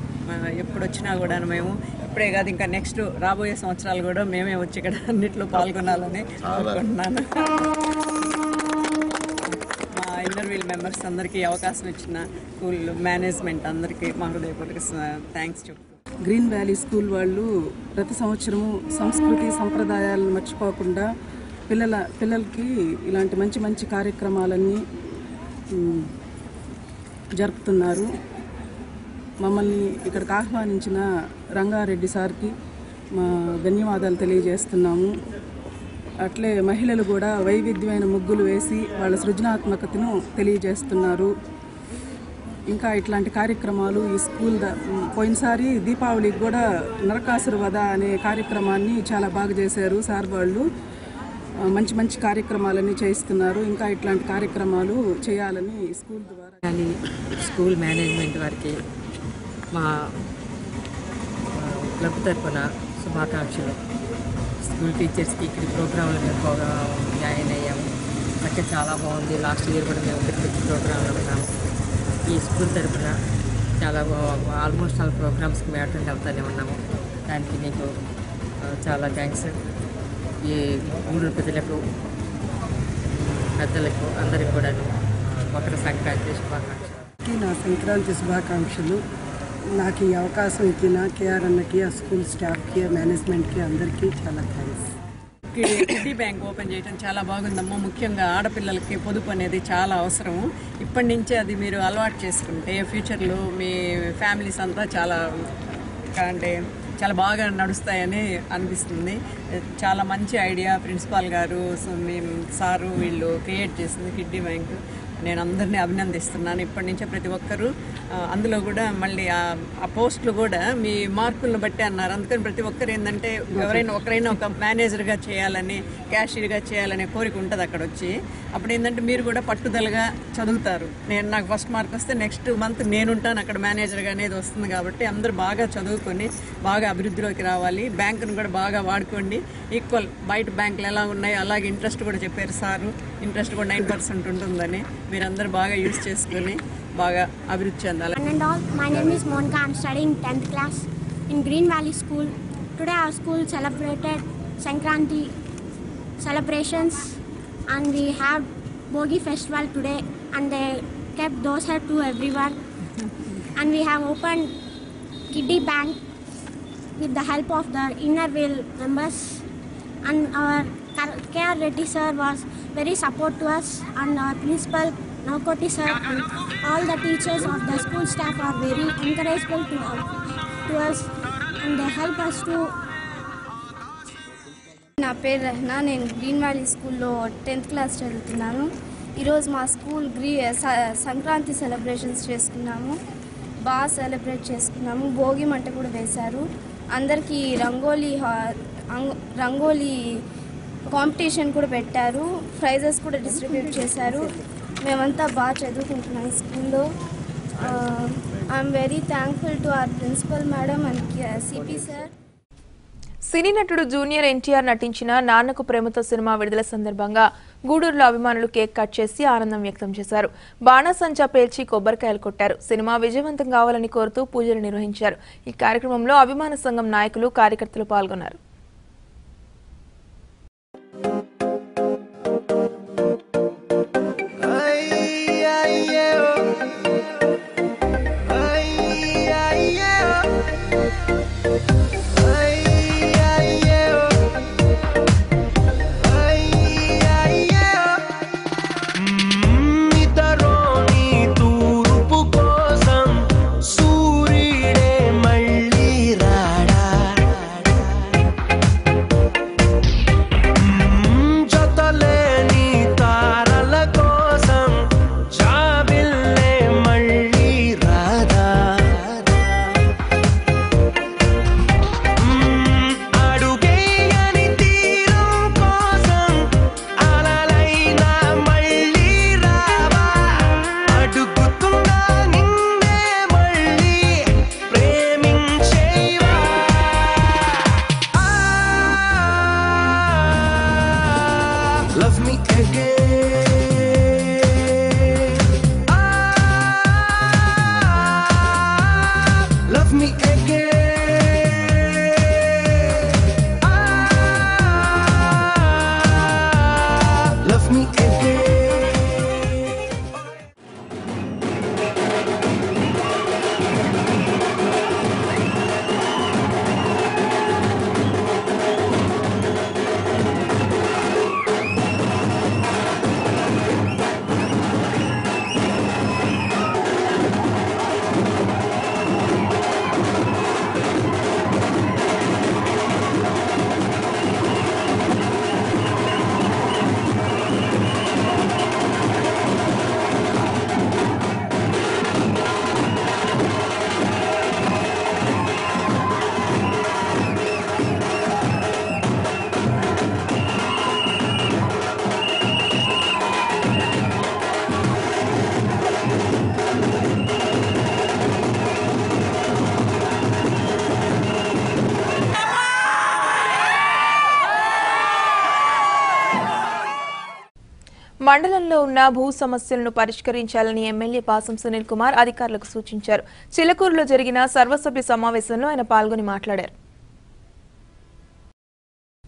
ఎప్పుడు వచ్చినా కూడా మేము ఇప్పుడే కాదు, ఇంకా నెక్స్ట్ రాబోయే సంవత్సరాలు కూడా మేమే వచ్చి ఇక్కడ అన్నిట్లో పాల్గొనాలని కోరుకుంటున్నాను. మా ఇన్నర్ వీల్ మెంబర్స్ అందరికీ అవకాశం ఇచ్చిన స్కూల్ మేనేజ్మెంట్ అందరికీ మా హృదయపూర్వక థ్యాంక్స్ చెప్తాను. గ్రీన్ వ్యాలీ స్కూల్ వాళ్ళు ప్రతి సంవత్సరము సంస్కృతి సంప్రదాయాలను మర్చిపోకుండా పిల్లలకి ఇలాంటి మంచి మంచి కార్యక్రమాలన్నీ జరుపుతున్నారు. మమ్మల్ని ఇక్కడికి ఆహ్వానించిన రంగారెడ్డి సార్కి మా ధన్యవాదాలు తెలియజేస్తున్నాము. అట్లే మహిళలు కూడా వైవిధ్యమైన ముగ్గులు వేసి వాళ్ళ సృజనాత్మకతను తెలియజేస్తున్నారు. ఇంకా ఇట్లాంటి కార్యక్రమాలు ఈ స్కూల్ పోయినసారి దీపావళికి కూడా నరకాసుర వధ అనే కార్యక్రమాన్ని చాలా బాగా చేశారు సార్ వాళ్ళు. మంచి మంచి కార్యక్రమాలన్నీ చేయిస్తున్నారు. ఇంకా ఇట్లాంటి కార్యక్రమాలు చేయాలని స్కూల్ ద్వారా స్కూల్ మేనేజ్మెంట్ వారికి మా క్లబ్ తరఫున శుభాకాంక్షలు. స్కూల్ టీచర్స్కి ఇక్కడ ప్రోగ్రాంలు మేము జాయిన్ అయ్యాము. అంటే చాలా బాగుంది. లాస్ట్ ఇయర్ కూడా మేము ఇక్కడ ప్రోగ్రాంలో ఉన్నాము. ఈ స్కూల్ తరఫున చాలా ఆల్మోస్ట్ ఆల్ ప్రోగ్రామ్స్కి మేము అటెండ్ అవుతూనే ఉన్నాము. దానికి మీకు చాలా థ్యాంక్స్. ఈ ఊళ్ళో ప్రజలకు, పెద్దలకు అందరికి కూడా మకర సంక్రాంతి శుభాకాంక్షలు. నా సంక్రాంతి శుభాకాంక్షలు. నాకు ఈ అవకాశం ఇచ్చిన కేఆర్ అన్నకి, ఆ స్కూల్ స్టాఫ్కి, మేనేజ్మెంట్కి అందరికీ చాలా థ్యాంక్స్. కిడ్డీ బ్యాంక్ ఓపెన్ చేయడం చాలా బాగుందమ్మా. ముఖ్యంగా ఆడపిల్లలకి పొదుపు అనేది చాలా అవసరం. ఇప్పటి నుంచే అది మీరు అలవాటు చేసుకుంటే ఫ్యూచర్లో మీ ఫ్యామిలీస్ అంతా చాలా అంటే చాలా బాగా నడుస్తాయని అనిపిస్తుంది. చాలా మంచి ఐడియా ప్రిన్సిపాల్ గారు సారు వీళ్ళు క్రియేట్ చేసింది కిడ్డీ బ్యాంక్. నేను అందరినీ అభినందిస్తున్నాను. ఇప్పటి నుంచే ప్రతి ఒక్కరూ అందులో కూడా మళ్ళీ ఆ పోస్టులు కూడా మీ మార్కులను బట్టి అన్నారు. అందుకని ప్రతి ఒక్కరు ఏంటంటే ఒకరైనా ఒక మేనేజర్గా చేయాలని, క్యాషియర్గా చేయాలనే కోరిక ఉంటుంది అక్కడ వచ్చి. అప్పుడు ఏంటంటే మీరు కూడా పట్టుదలగా చదువుతారు. నాకు ఫస్ట్ మార్క్ వస్తే నెక్స్ట్ మంత్ నేనుంటాను అక్కడ మేనేజర్గా అనేది వస్తుంది. కాబట్టి అందరూ బాగా చదువుకొని బాగా అభివృద్ధిలోకి రావాలి. బ్యాంకును కూడా బాగా వాడుకోండి. ఈక్వల్ బయట బ్యాంకులు ఎలా ఉన్నాయో అలాగే ఇంట్రెస్ట్ కూడా చెప్పారు సారు. ఇంట్రెస్ట్ కూడా 9% ఉంటుందని మీరందరూ బాగా యూజ్ చేసుకొని బాగా అభివృద్ధి చెందాలి. My name is Monica. I'm studying 10th class in Green Valley School. Today our school celebrated Sankranti celebrations and we have Bogi festival today and they kept dosa to everyone and we have opened kiddie bank with the help of the inner wheel members and our K.R. Reddy sir was very support to us and our principal Navkoti sir and all the teachers of the school staff are very encouraging to us and they help us to. నా పేరు రహనా. నేను green valley స్కూల్లో 10th class చదువుతున్నాను. ఈరోజు మా school Sankranti celebrations చేసుకున్నాము. బాగా celebrate చేసుకున్నాము. భోగి మంట కూడా వేశారు. అందరికీ రంగోలీ కాంపిటీషన్ కూడా పెట్టారు. ప్రైజెస్ కూడా డిస్ట్రిబ్యూట్ చేశారు. మేమంతా బాగా చదువుకుంటున్నాం ఈ స్కూల్లో. I'm very thankful to our principal madam and CP sir. Cine నటుడు జూనియర్ ఎన్టీఆర్ నటించిన నాన్నకు ప్రేమతో సినిమా విడుదల సందర్భంగా గూడూరులో అభిమానులు కేక్ కట్ చేసి ఆనందం వ్యక్తం చేశారు. బాణాసంచా పేల్చి కొబ్బరికాయలు కొట్టారు. సినిమా విజయవంతం కావాలని కోరుతూ పూజలు నిర్వహించారు. ఈ కార్యక్రమంలో అభిమాన సంఘం నాయకులు, కార్యకర్తలు పాల్గొన్నారు. మండలంలో ఉన్న భూ సమస్యలను పరిష్కరించాలని ఎమ్మెల్యే పాసం సునీల్ కుమార్ అధికారులకు సూచించారు. చిలకూరులో జరిగిన సర్వసభ్య సమావేశంలో ఆయన పాల్గొని మాట్లాడారు.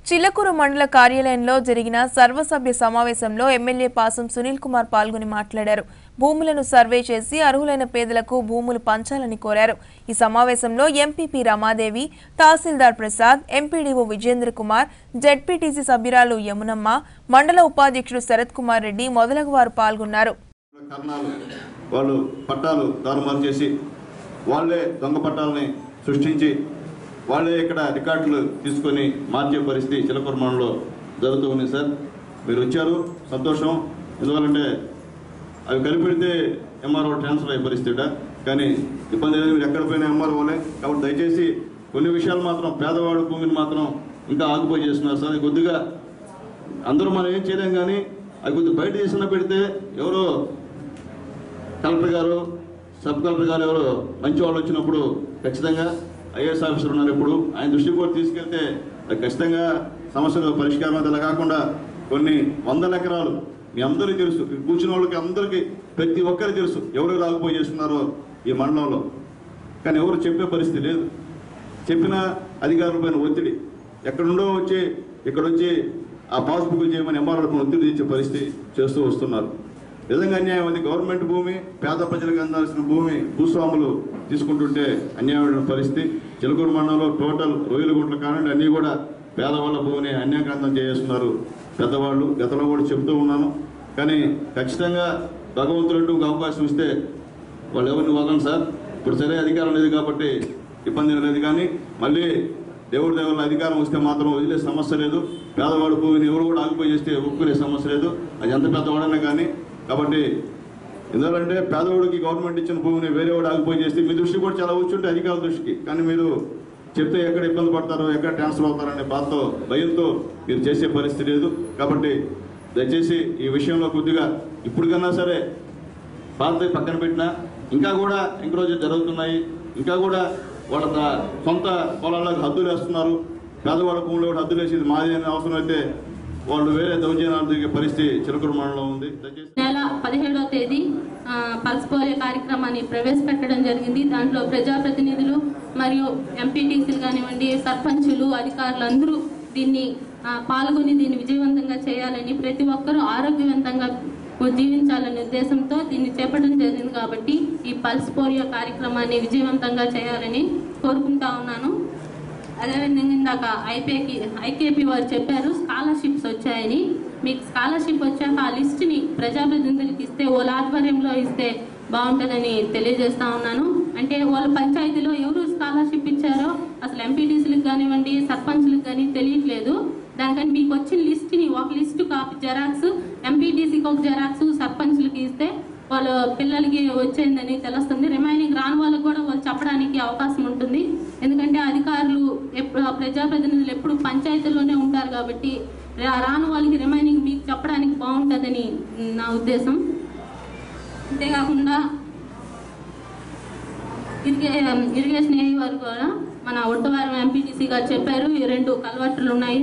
చిలకూరు మండల కార్యాలయంలో జరిగిన సర్వసభ్య సమావేశంలో ఎమ్మెల్యే పాసం సునీల్ కుమార్ పాల్గొని మాట్లాడారు. భూములను సర్వే చేసి అర్హులైన పేదలకు భూములు పంచాలని కోరారు. ఈ సమావేశంలో ఎంపీపీ రమాదేవి, తహసీల్దార్ ప్రసాద్, ఎంపీడీఓ విజేంద్ర కుమార్, జెడ్పీటీసీ సభ్యురాలు యమునమ్మ, మండల ఉపాధ్యక్షుడు శరత్ కుమార్ రెడ్డి మొదలగు వారు పాల్గొన్నారు. వాళ్ళు పట్టాలు తారుమారు చేసి వాళ్లే దొంగ పట్టాలని సృష్టించి వాళ్ళే ఇక్కడ రికార్డులు తీసుకొని మార్చే పరిస్థితి చిలకూరు మండలంలో జరుగుతూ ఉంది సార్. మీరు వచ్చారు, సంతోషం. ఎందువల్లంటే అవి కలిపెడితే ఎంఆర్ఓ ట్రాన్స్ఫర్ అయ్యే పరిస్థితి, కానీ ఇబ్బంది లేదు. మీరు ఎక్కడ పోయినా ఎంఆర్ఓలే. కాబట్టి దయచేసి కొన్ని విషయాలు మాత్రం పేదవాడు భూమిని మాత్రం ఇంకా ఆగిపోయి చేస్తున్నారు సార్. కొద్దిగా అందరూ మనం ఏం చేయలేం, కానీ అది కొద్దిగా బయట చేసిన పెడితే ఎవరో కలెక్టర్ గారు, సబ్ కలెక్టర్ గారు ఎవరో మంచి వాళ్ళు వచ్చినప్పుడు ఖచ్చితంగా ఐఏఎస్ ఆఫీసర్ ఉన్నారు, ఇప్పుడు ఆయన దృష్టికి కూడా తీసుకెళ్తే ఖచ్చితంగా సమస్యలు పరిష్కారం. అలా కాకుండా కొన్ని వందల ఎకరాలు మీ అందరికీ తెలుసు, కూర్చున్న వాళ్ళకి అందరికీ ప్రతి ఒక్కరికి తెలుసు ఎవరు రాకపోయి చేస్తున్నారో ఈ మండలంలో, కానీ ఎవరు చెప్పే పరిస్థితి లేదు. చెప్పిన అధికారుల పైన ఒత్తిడి, ఎక్కడుండో వచ్చి ఇక్కడ వచ్చి ఆ పాస్బుక్లు చేయమని ఎంఆర్ఓ ఒత్తిడి తెచ్చే పరిస్థితి చేస్తూ వస్తున్నారు. నిజంగా అన్యాయం. అది గవర్నమెంట్ భూమి, పేద ప్రజలకు అందాల్సిన భూమి భూస్వాములు తీసుకుంటుంటే అన్యాయమైన పరిస్థితి. చిలకూరు మండలంలో టోటల్ రొయ్యల గుంటలు కానివ్వండి అన్నీ కూడా పేదవాళ్ళ భూమిని అన్యాయకాంతం చేస్తున్నారు పెద్దవాళ్ళు. గతంలో కూడా చెప్తూ ఉన్నాను, కానీ ఖచ్చితంగా భగవంతుడు అవకాశం ఇస్తే వాళ్ళు ఎవరిని వదలను సార్. ఇప్పుడు సరే అధికారం లేదు కాబట్టి ఇబ్బంది లేదు, కానీ మళ్ళీ దేవుడి దేవుళ్ళ అధికారం వస్తే మాత్రం వదిలే సమస్య లేదు. పేదవాడి భూమిని ఎవరు కూడా ఆగిపోయి చేస్తే ఒప్పుకునే సమస్య లేదు, అది ఎంత పెద్దవాడైనా కానీ. కాబట్టి ఎందుకంటే పేదవాడికి గవర్నమెంట్ ఇచ్చిన భూమిని వేరేవాడు ఆగిపోయి చేస్తే మీ దృష్టి కూడా చాలా వచ్చుంటే అధికారుల దృష్టికి, కానీ మీరు చెప్తే ఎక్కడ ఇబ్బంది పడతారో, ఎక్కడ ట్రాన్స్ఫర్ అవుతారనే బాధతో భయంతో మీరు చేసే పరిస్థితి లేదు. కాబట్టి దయచేసి ఈ విషయంలో కొద్దిగా ఇప్పటికన్నా సరే బాధ పక్కన పెట్టినా ఇంకా కూడా ఎంకరేజ్ జరుగుతున్నాయి. ఇంకా కూడా వాళ్ళ సొంత పొలాలకు హద్దులు వేస్తున్నారు. పేదవాళ్ళ భూములు కూడా హద్దులు వేసేది మాది అనే అవసరం అయితే వాళ్ళు వేరే దౌర్జన్యాలు దిగే పరిస్థితి చిలకూరు మండలంలో ఉంది. నెల 17వ తేదీ పల్స్ పోలియో కార్యక్రమాన్ని ప్రవేశపెట్టడం జరిగింది. దాంట్లో ప్రజాప్రతినిధులు మరియు ఎంపీటీసీలు కానివ్వండి, సర్పంచులు, అధికారులు అందరూ దీన్ని పాల్గొని దీన్ని విజయవంతంగా చేయాలని, ప్రతి ఒక్కరూ ఆరోగ్యవంతంగా జీవించాలనే ఉద్దేశంతో దీన్ని చేపట్టడం జరిగింది. కాబట్టి ఈ పల్స్ పోలియో కార్యక్రమాన్ని విజయవంతంగా చేయాలని కోరుకుంటా ఉన్నాను. అదేవిధంగా ఇందాక ఐకేపీ వారు చెప్పారు స్కాలర్షిప్స్ వచ్చాయని. మీకు స్కాలర్షిప్ వచ్చాక ఆ లిస్ట్ని ప్రజాప్రతినిధులకు ఇస్తే వాళ్ళ ఆధ్వర్యంలో ఇస్తే బాగుంటుందని తెలియజేస్తా ఉన్నాను. అంటే వాళ్ళ పంచాయతీలో ఎవరు స్కాలర్షిప్ ఇచ్చారో అసలు ఎంపీటీసీలకు కానివ్వండి, సర్పంచ్లకు కానీ తెలియట్లేదు. దానికని మీకు వచ్చిన లిస్ట్ని ఒక లిస్టు కాపీ జెరాక్స్, ఎంపీటీసీకి ఒక జెరాక్స్, సర్పంచ్లకి ఇస్తే వాళ్ళ పిల్లలకి వచ్చేందని తెలుస్తుంది. రిమైనింగ్ రాని వాళ్ళకు కూడా వాళ్ళు చెప్పడానికి అవకాశం ఉంటుంది. ఎందుకంటే అధికారులు ప్రజాప్రతినిధులు ఎప్పుడు పంచాయతీల్లోనే ఉంటారు కాబట్టి రాని వాళ్ళకి రిమైనింగ్ మీకు చెప్పడానికి బాగుంటుందని నా ఉద్దేశం. అంతేకాకుండా ఇరిగేషన్ ఏఈ వారు కూడా మన ఒట్టవారం ఎంపీటీసీ గారు చెప్పారు ఈ 2 కల్వర్టులు ఉన్నాయి.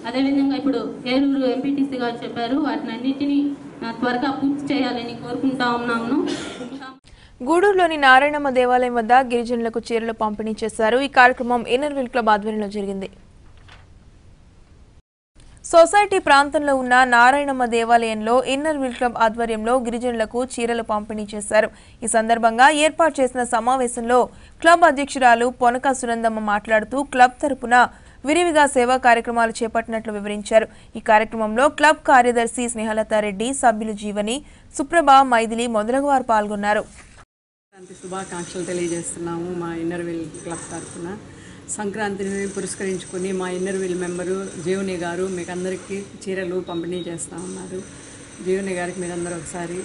అదేవిధంగా ఇప్పుడు ఏలూరు ఎంపీటీసీ గారు చెప్పారు వాటిని అన్నింటినీ త్వరగా పూర్తి చేయాలని కోరుకుంటా ఉన్నాము. గూడూరులోని నారాయణమ్మ దేవాలయం వద్ద గిరిజనులకు చీరలు పంపిణీ చేశారు. ఈ కార్యక్రమం ఇన్నర్విల్ క్లబ్ ఆధ్వర్యంలో జరిగింది. సొసైటీ ప్రాంతంలో ఉన్న నారాయణమ్మ దేవాలయంలో ఇన్నర్విల్ క్లబ్ ఆధ్వర్యంలో గిరిజనులకు చీరలు పంపిణీ చేశారు. ఈ సందర్భంగా ఏర్పాటు చేసిన సమావేశంలో క్లబ్ అధ్యక్షురాలు పొనక సునందమ్మ మాట్లాడుతూ క్లబ్ తరపున విరివిగా సేవా కార్యక్రమాలు చేపట్టినట్లు వివరించారు. ఈ కార్యక్రమంలో క్లబ్ కార్యదర్శి స్నేహలతారెడ్డి, సభ్యులు జీవని, సుప్రభ, మైథిలి మొదలగు వారు పాల్గొన్నారు. శుభాకాంక్షలు తెలియజేస్తున్నాము. మా ఇన్నర్విల్ క్లబ్ తరఫున సంక్రాంతిని పురస్కరించుకొని మా ఇన్నర్విల్ మెంబరు జీవని గారు మీకు అందరికీ చీరలు పంపిణీ చేస్తూ ఉన్నారు. జీవని గారికి మీరందరూ ఒకసారి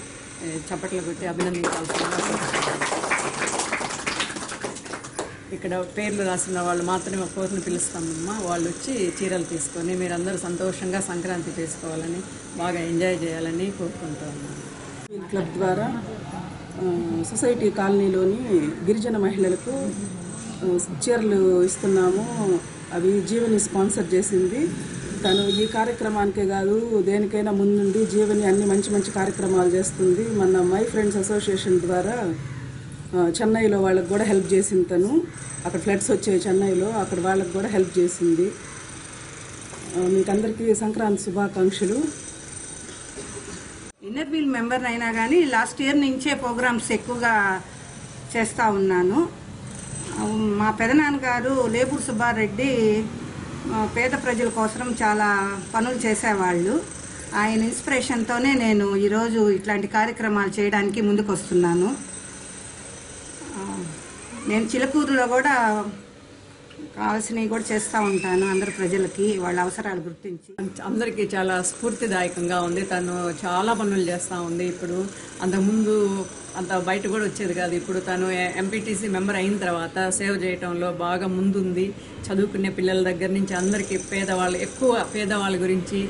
చప్పట్లు కొట్టి అభినందించాల్సిందిగా. ఇక్కడ పేర్లు రాసిన వాళ్ళు మాత్రమే ఒక్కొక్కరిని పిలుస్తామమ్మా. వాళ్ళు వచ్చి చీరలు తీసుకొని మీరందరూ సంతోషంగా సంక్రాంతి చేసుకోవాలని, బాగా ఎంజాయ్ చేయాలని కోరుకుంటూ ఉన్నాను. ఈ క్లబ్ ద్వారా సొసైటీ కాలనీలోని గిరిజన మహిళలకు చీరలు ఇస్తున్నాము. అవి జీవని స్పాన్సర్ చేసింది. తను ఈ కార్యక్రమానికే కాదు దేనికైనా ముందుండి జీవని అన్ని మంచి మంచి కార్యక్రమాలు చేస్తుంది. మన మై ఫ్రెండ్స్ అసోసియేషన్ ద్వారా చెన్నైలో వాళ్ళకు కూడా హెల్ప్ చేసింది. తను అక్కడ ఫ్లడ్స్ వచ్చాయి చెన్నైలో, అక్కడ వాళ్ళకు కూడా హెల్ప్ చేసింది. మీకు అందరికీ సంక్రాంతి శుభాకాంక్షలు. ఇన్నర్విల్ మెంబర్ అయినా కానీ లాస్ట్ ఇయర్ నుంచే ప్రోగ్రామ్స్ ఎక్కువగా చేస్తూ ఉన్నాను. మా పెదనాన్నగారు లేబూరు సుబ్బారెడ్డి పేద ప్రజల కోసం చాలా పనులు చేసేవాళ్ళు. ఆయన ఇన్స్పిరేషన్తోనే నేను ఈరోజు ఇట్లాంటి కార్యక్రమాలు చేయడానికి ముందుకు వస్తున్నాను. నేను చిలకూరులో కూడా కావాల్సినవి కూడా చేస్తూ ఉంటాను అందరు ప్రజలకి వాళ్ళ అవసరాలు గుర్తించి. అందరికీ చాలా స్ఫూర్తిదాయకంగా ఉంది. తను చాలా పనులు చేస్తూ ఉంది. ఇప్పుడు అంతకుముందు అంత బయట కూడా వచ్చేది కాదు. ఇప్పుడు తను ఎంపీటీసీ మెంబర్ అయిన తర్వాత సేవ చేయటంలో బాగా ముందుంది. చదువుకునే పిల్లల దగ్గర నుంచి అందరికీ ఎక్కువ పేదవాళ్ళ గురించి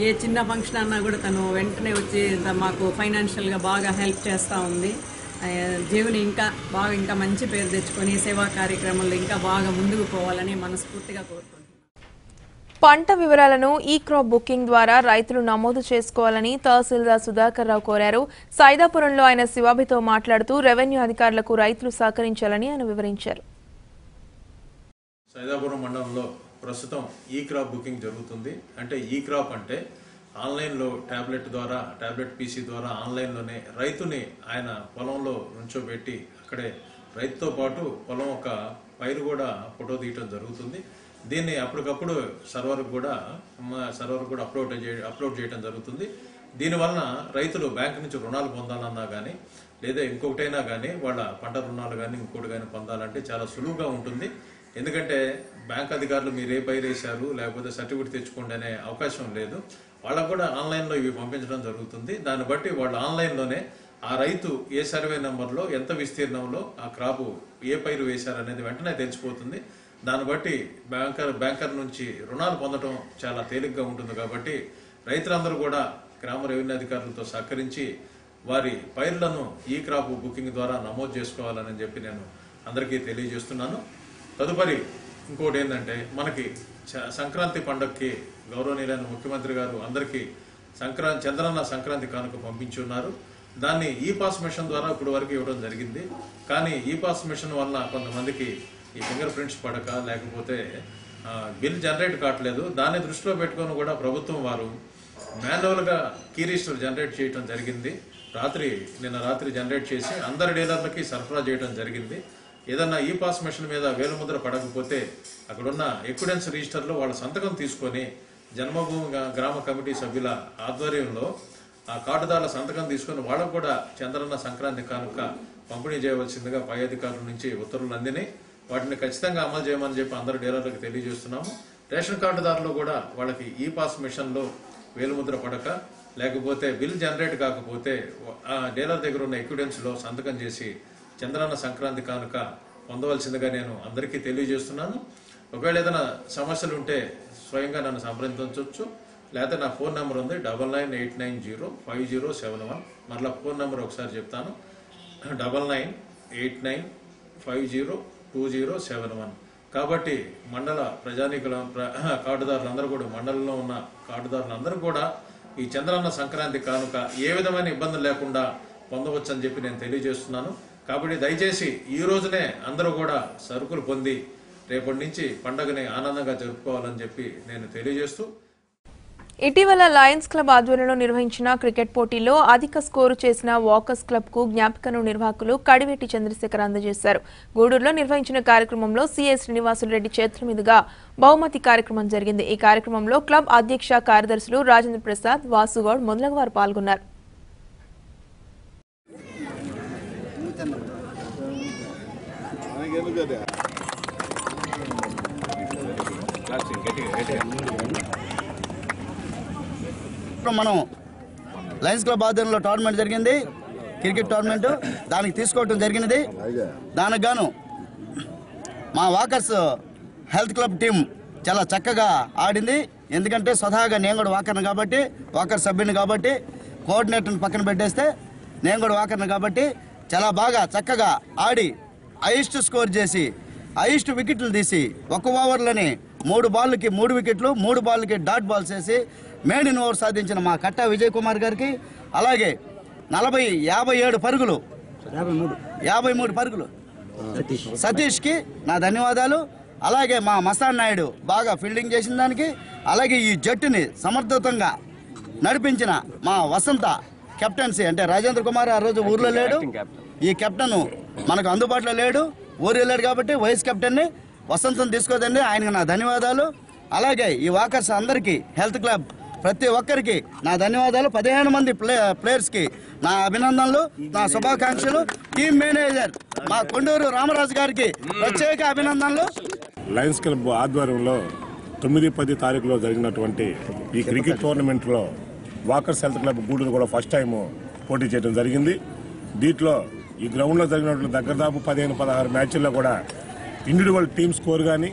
ఏ చిన్న ఫంక్షన్ అన్నా కూడా తను వెంటనే వచ్చి మాకు ఫైనాన్షియల్గా బాగా హెల్ప్ చేస్తూ ఉంది. జీవుని ఇంకా మంచి పేరు తెచ్చుకొని సేవా కార్యక్రమాల్లో ఇంకా బాగా ముందుకు పోవాలని మనస్ఫూర్తిగా కోరుకుంటున్నాను. పంట వివరాలను ఈ క్రాప్ బుకింగ్ ద్వారా రైతులు నమోదు చేసుకోవాలని తహసీల్దార్ సుధాకర్ రావు కోరారు. సైదాపురంలో ఆయన శివాభితో మాట్లాడుతూ రెవెన్యూ అధికారులకు రైతులు సహకరించాలని ఆయన వివరించారు. సైదాపురం మండలంలో ప్రస్తుతం ఈ క్రాప్ బుకింగ్ జరుగుతుంది. అంటే ఈ క్రాప్ అంటే ఆన్లైన్లో ట్యాబ్లెట్ పీసీ ద్వారా ఆన్లైన్లోనే రైతుని ఆయన పొలంలో నుంచోబెట్టి అక్కడే రైతుతో పాటు పొలం ఒక పైరు కూడా ఫోటో తీయటం జరుగుతుంది. దీన్ని అప్పటికప్పుడు సర్వర్ కూడా అప్లోడ్ చేయడం జరుగుతుంది. దీనివలన రైతులు బ్యాంకు నుంచి రుణాలు పొందాలన్నా కానీ లేదా ఇంకొకటైనా కానీ వాళ్ళ పంట రుణాలు కానీ ఇంకోటి కానీ పొందాలంటే చాలా సులువుగా ఉంటుంది. ఎందుకంటే బ్యాంక్ అధికారులు మీరు ఏ పైరు వేశారు లేకపోతే సర్టిఫికేట్ తెచ్చుకోండి అనే అవకాశం లేదు. వాళ్ళకు కూడా ఆన్లైన్లో ఇవి పంపించడం జరుగుతుంది. దాన్ని బట్టి వాళ్ళు ఆన్లైన్లోనే ఆ రైతు ఏ సర్వే నెంబర్లో ఎంత విస్తీర్ణంలో ఆ క్రాపు ఏ పైరు వేశారనేది వెంటనే తెలిసిపోతుంది. దాన్ని బట్టి బ్యాంకర్ నుంచి రుణాలు పొందడం చాలా తేలిగ్గా ఉంటుంది. కాబట్టి రైతులందరూ కూడా గ్రామ రెవెన్యూ అధికారులతో సహకరించి వారి పైర్లను ఈ క్రాప్ బుకింగ్ ద్వారా నమోదు చేసుకోవాలని చెప్పి నేను అందరికీ తెలియజేస్తున్నాను. తదుపరి ఇంకోటి ఏంటంటే మనకి సంక్రాంతి పండుగకి గౌరవనీయులైన ముఖ్యమంత్రి గారు అందరికీ చంద్రన్న సంక్రాంతి కానుక పంపించి ఉన్నారు. దాన్ని ఈ పాస్ మిషన్ ద్వారా ఇప్పుడు వరకు ఇవ్వడం జరిగింది. కానీ ఈ పాస్ మిషన్ వల్ల కొంతమందికి ఈ ఫింగర్ ప్రింట్స్ పడక లేకపోతే బిల్ జనరేట్ కావట్లేదు. దాన్ని దృష్టిలో పెట్టుకొని కూడా ప్రభుత్వం వారు మాన్యువల్గా కీ రిజిస్టర్ జనరేట్ చేయడం జరిగింది. నిన్న రాత్రి జనరేట్ చేసి అందరి డీలర్లకి సరఫరా చేయడం జరిగింది. ఏదన్నా ఈ పాస్ మిషన్ మీద వేలుముద్ర పడకపోతే అక్కడున్న ఎక్విడెన్స్ రిజిస్టర్లో వాళ్ళ సంతకం తీసుకొని జన్మభూమి గ్రామ కమిటీ సభ్యుల ఆధ్వర్యంలో ఆ కార్డుదారుల సంతకం తీసుకొని వాళ్ళకు కూడా చంద్రన్న సంక్రాంతి కానుక పంపిణీ చేయవలసిందిగా పై అధికారుల నుంచి ఉత్తర్వులు అందినాయి. వాటిని ఖచ్చితంగా అమలు చేయమని చెప్పి అందరు డీలర్లకు తెలియజేస్తున్నాము. రేషన్ కార్డుదారులు కూడా వాళ్ళకి ఈ పాస్ మిషన్లో వేలుముద్ర పడక లేకపోతే బిల్ జనరేట్ కాకపోతే ఆ డీలర్ దగ్గర ఉన్న ఎక్విడెన్స్లో సంతకం చేసి చంద్రన్న సంక్రాంతి కానుక పొందవలసిందిగా నేను అందరికీ తెలియజేస్తున్నాను. ఒకవేళ ఏదైనా సమస్యలు ఉంటే స్వయంగా నన్ను సంప్రదించవచ్చు. లేకపోతే నా ఫోన్ నెంబర్ ఉంది 9989050711. మరలా ఫోన్ నెంబర్ ఒకసారి చెప్తాను 9989502071. కాబట్టి మండల ప్రజానీకుల కార్డుదారులందరూ కూడా మండలంలో ఉన్న కార్డుదారులందరూ కూడా ఈ చంద్రన్న సంక్రాంతి కానుక ఏ విధమైన ఇబ్బందులు లేకుండా పొందవచ్చు అని చెప్పి నేను తెలియజేస్తున్నాను. కాబట్టి దయచేసి ఈ రోజునే అందరూ కూడా సరుకులు పొంది రేపటి నుంచి పండుగని ఆనందంగా జరుపుకోవాలని చెప్పి నేను తెలియజేస్తూ ఇటీవల లయన్స్ క్లబ్ ఆధ్వర్యంలో నిర్వహించిన క్రికెట్ పోటీలో అధిక స్కోరు చేసిన వాకర్స్ క్లబ్ కు జ్ఞాపికను నిర్వాహకులు కడివెట్టి చంద్రశేఖర్ అందజేశారు. గూడూరులో నిర్వహించిన కార్యక్రమంలో సిఐ శ్రీనివాసులరెడ్డి చేతుల మీదుగా బహుమతి కార్యక్రమం జరిగింది. ఈ కార్యక్రమంలో క్లబ్ అధ్యక్ష కార్యదర్శులు రాజేంద్ర ప్రసాద్, వాసుగౌడ్ మొదలగు వారు పాల్గొన్నారు. మనం లయన్స్ క్లబ్ ఆధ్వర్యంలో టోర్నమెంట్ జరిగింది, క్రికెట్ టోర్నమెంట్. దానికి తీసుకోవటం జరిగినది. దానికి గాను మా వాకర్స్ హెల్త్ క్లబ్ టీం చాలా చక్కగా ఆడింది. ఎందుకంటే స్వతహాగా నేను కూడా వాకర్ను కాబట్టి, వాకర్ సభ్యుని కాబట్టి, కోఆర్డినేటర్ని పక్కన పెట్టేస్తే నేను కూడా వాకర్ను కాబట్టి చాలా బాగా చక్కగా ఆడి హైయెస్ట్ స్కోర్ చేసి హైయెస్ట్ వికెట్లు తీసి ఒక ఓవర్లోనే 3 బాళ్ళకి 3 వికెట్లు, 3 బాళ్ళకి డాట్ బాల్స్ వేసి మెయిన్ ఇన్ ఓవర్ సాధించిన మా కట్టా విజయ్ కుమార్ గారికి, అలాగే 57 పరుగులు 53 పరుగులు సతీష్కి నా ధన్యవాదాలు. అలాగే మా మస్తాన్ నాయుడు బాగా ఫీల్డింగ్ చేసిన దానికి, అలాగే ఈ జట్టుని సమర్థవంతంగా నడిపించిన మా వసంత కెప్టెన్సీ అంటే రాజేంద్ర కుమార్ ఆ రోజు ఊర్లో లేడు, ఈ కెప్టెన్ మనకు అందుబాటులో లేడు, ఊరు వెళ్ళాడు కాబట్టి వైస్ కెప్టెన్ని వసంతం తీసుకోదండి, ఆయనకు నా ధన్యవాదాలు. అలాగే ఈ వాకర్స్ అందరికీ హెల్త్ క్లబ్ ప్రతి ఒక్కరికి నా ధన్యవాదాలు. 15 మంది ప్లేయర్స్కి నా అభినందనలు, నా శుభాకాంక్షలు. టీమ్ మేనేజర్ మా కొండూరు రామరాజు గారికి ప్రత్యేక అభినందనలు. లయన్స్ క్లబ్ ఆధ్వర్యంలో 9-10 తారీఖులో జరిగినటువంటి ఈ క్రికెట్ టోర్నమెంట్లో వాకర్స్ హెల్త్ క్లబ్ గూడూరు కూడా ఫస్ట్ టైం పోటీ చేయడం జరిగింది. దీంట్లో ఈ గ్రౌండ్లో జరిగినటువంటి దగ్గరదాపు 15-16 మ్యాచ్ల్లో కూడా ఇండివిజువల్ టీమ్ స్కోర్ కానీ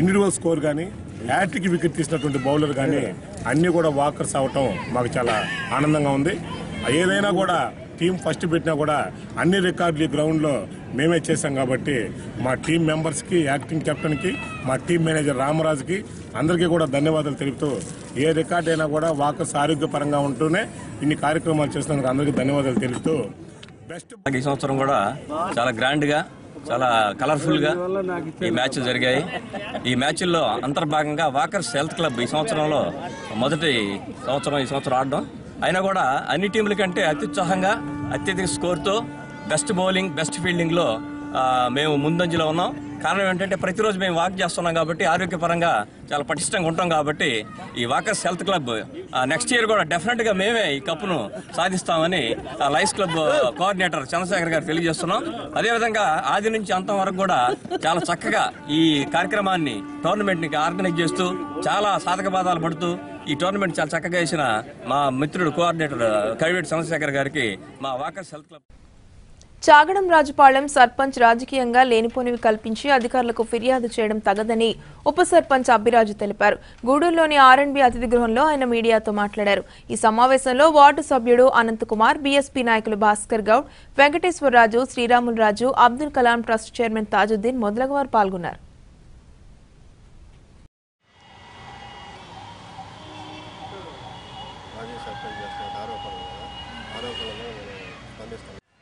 ఇండివిజువల్ స్కోర్ కానీ హ్యాట్రిక్ వికెట్ తీసినటువంటి బౌలర్ కానీ అన్నీ కూడా వాకర్స్ అవటం మాకు చాలా ఆనందంగా ఉంది. ఏదైనా కూడా టీం ఫస్ట్ పెట్టినా కూడా అన్ని రికార్డులు ఈ గ్రౌండ్లో మేమే చేశాం కాబట్టి మా టీం మెంబర్స్కి, యాక్టింగ్ కెప్టెన్కి, మా టీం మేనేజర్ రామరాజుకి అందరికీ కూడా ధన్యవాదాలు తెలుపుతూ ఏ రికార్డ్ అయినా కూడా వాకర్స్ ఆరోగ్యపరంగా ఉంటూనే ఇన్ని కార్యక్రమాలు చేసినందుకు అందరికీ ధన్యవాదాలు తెలుపుతూ ఈ సంవత్సరం కూడా చాలా గ్రాండ్గా, చాలా కలర్ఫుల్గా ఈ మ్యాచ్లు జరిగాయి. ఈ మ్యాచ్ల్లో అంతర్భాగంగా వాకర్స్ హెల్త్ క్లబ్ ఈ సంవత్సరంలో మొదటి సంవత్సరం ఈ సంవత్సరం ఆడడం అయినా కూడా అన్ని టీంల కంటే అత్యుత్సాహంగా అత్యధిక స్కోర్తో బెస్ట్ బౌలింగ్, బెస్ట్ ఫీల్డింగ్లో మేము ముందంజలో ఉన్నాం. కారణం ఏంటంటే ప్రతిరోజు మేము వాక్ చేస్తున్నాం కాబట్టి, ఆరోగ్యపరంగా చాలా పటిష్టంగా ఉంటాం కాబట్టి ఈ walkers health club next year కూడా డెఫినెట్గా మేమే ఈ కప్పును సాధిస్తామని లయన్స్ క్లబ్ కోఆర్డినేటర్ చంద్రశేఖర్ గారు తెలియజేస్తున్నాం. అదేవిధంగా ఆది నుంచి అంతం వరకు కూడా చాలా చక్కగా ఈ కార్యక్రమాన్ని, టోర్నమెంట్ని ఆర్గనైజ్ చేస్తూ చాలా సాధక బాధాలు పడుతూ ఈ టోర్నమెంట్ చాలా చక్కగా చేసిన మా మిత్రుడు కోఆర్డినేటర్ కవివేటి చంద్రశేఖర్ గారికి మా walkers health club. చాగడం Rajupalem sarpanch రాజకీయంగా లేనిపోనివి కల్పించి అధికారులకు ఫిర్యాదు చేయడం తగదని ఉప సర్పంచ్ అబ్బిరాజు తెలిపారు. గూడూరులోని R&B అతిథి గృహంలో ఆయన మీడియాతో మాట్లాడారు. ఈ సమావేశంలో వార్డు సభ్యుడు అనంతకుమార్, బీఎస్పీ నాయకులు భాస్కర్ గౌడ్, వెంకటేశ్వరరాజు, శ్రీరాములరాజు, అబ్దుల్ కలాం ట్రస్ట్ చైర్మన్ తాజుద్దీన్ మొదలగువారు పాల్గొన్నారు.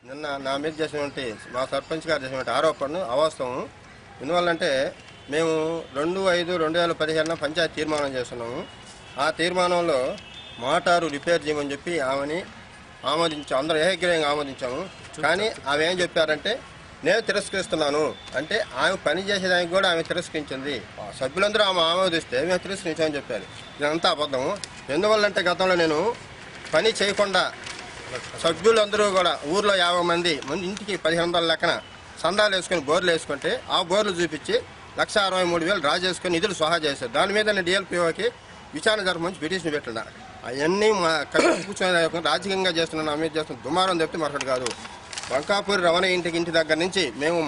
నిన్న నా మీద చేసినటువంటి మా సర్పంచ్ గారు చేసినటువంటి ఆరోపణను అవాస్తవం. ఎందువల్లంటే మేము 2/5/2015 పంచాయతీ తీర్మానం చేస్తున్నాము. ఆ తీర్మానంలో మోటారు రిపేర్ చేయమని చెప్పి ఆమెని ఆమోదించాము, అందరూ ఏకగ్రీవంగా ఆమోదించాము. కానీ ఆమె ఏం చెప్పారంటే నేను తిరస్కరిస్తున్నాను అంటే ఆమె పని చేసేదానికి కూడా ఆమె తిరస్కరించింది. సభ్యులందరూ ఆమె ఆమోదిస్తే మేము తిరస్కరించామని చెప్పారు. ఇదంతా అబద్ధము. ఎందువల్లంటే గతంలో నేను పని చేయకుండా సభ్యులందరూ కూడా ఊర్లో 50 మంది ఇంటికి 1500 లెక్కన సందాలు వేసుకొని బోర్లు వేసుకుంటే ఆ బోర్లు చూపించి 1,63,000 డ్రా చేసుకుని నిధులు సహా చేశారు. దాని మీద DLPOకి విచారణ జరపమని పిటిషన్ పెట్టిన అవన్నీ మా కూర్చొని రాజకీయంగా చేస్తున్న నా మీద చేస్తున్న దుమారం చెప్తే మరొకటి కాదు. వంకాపూరి రమణ ఇంటి దగ్గర నుంచి మేము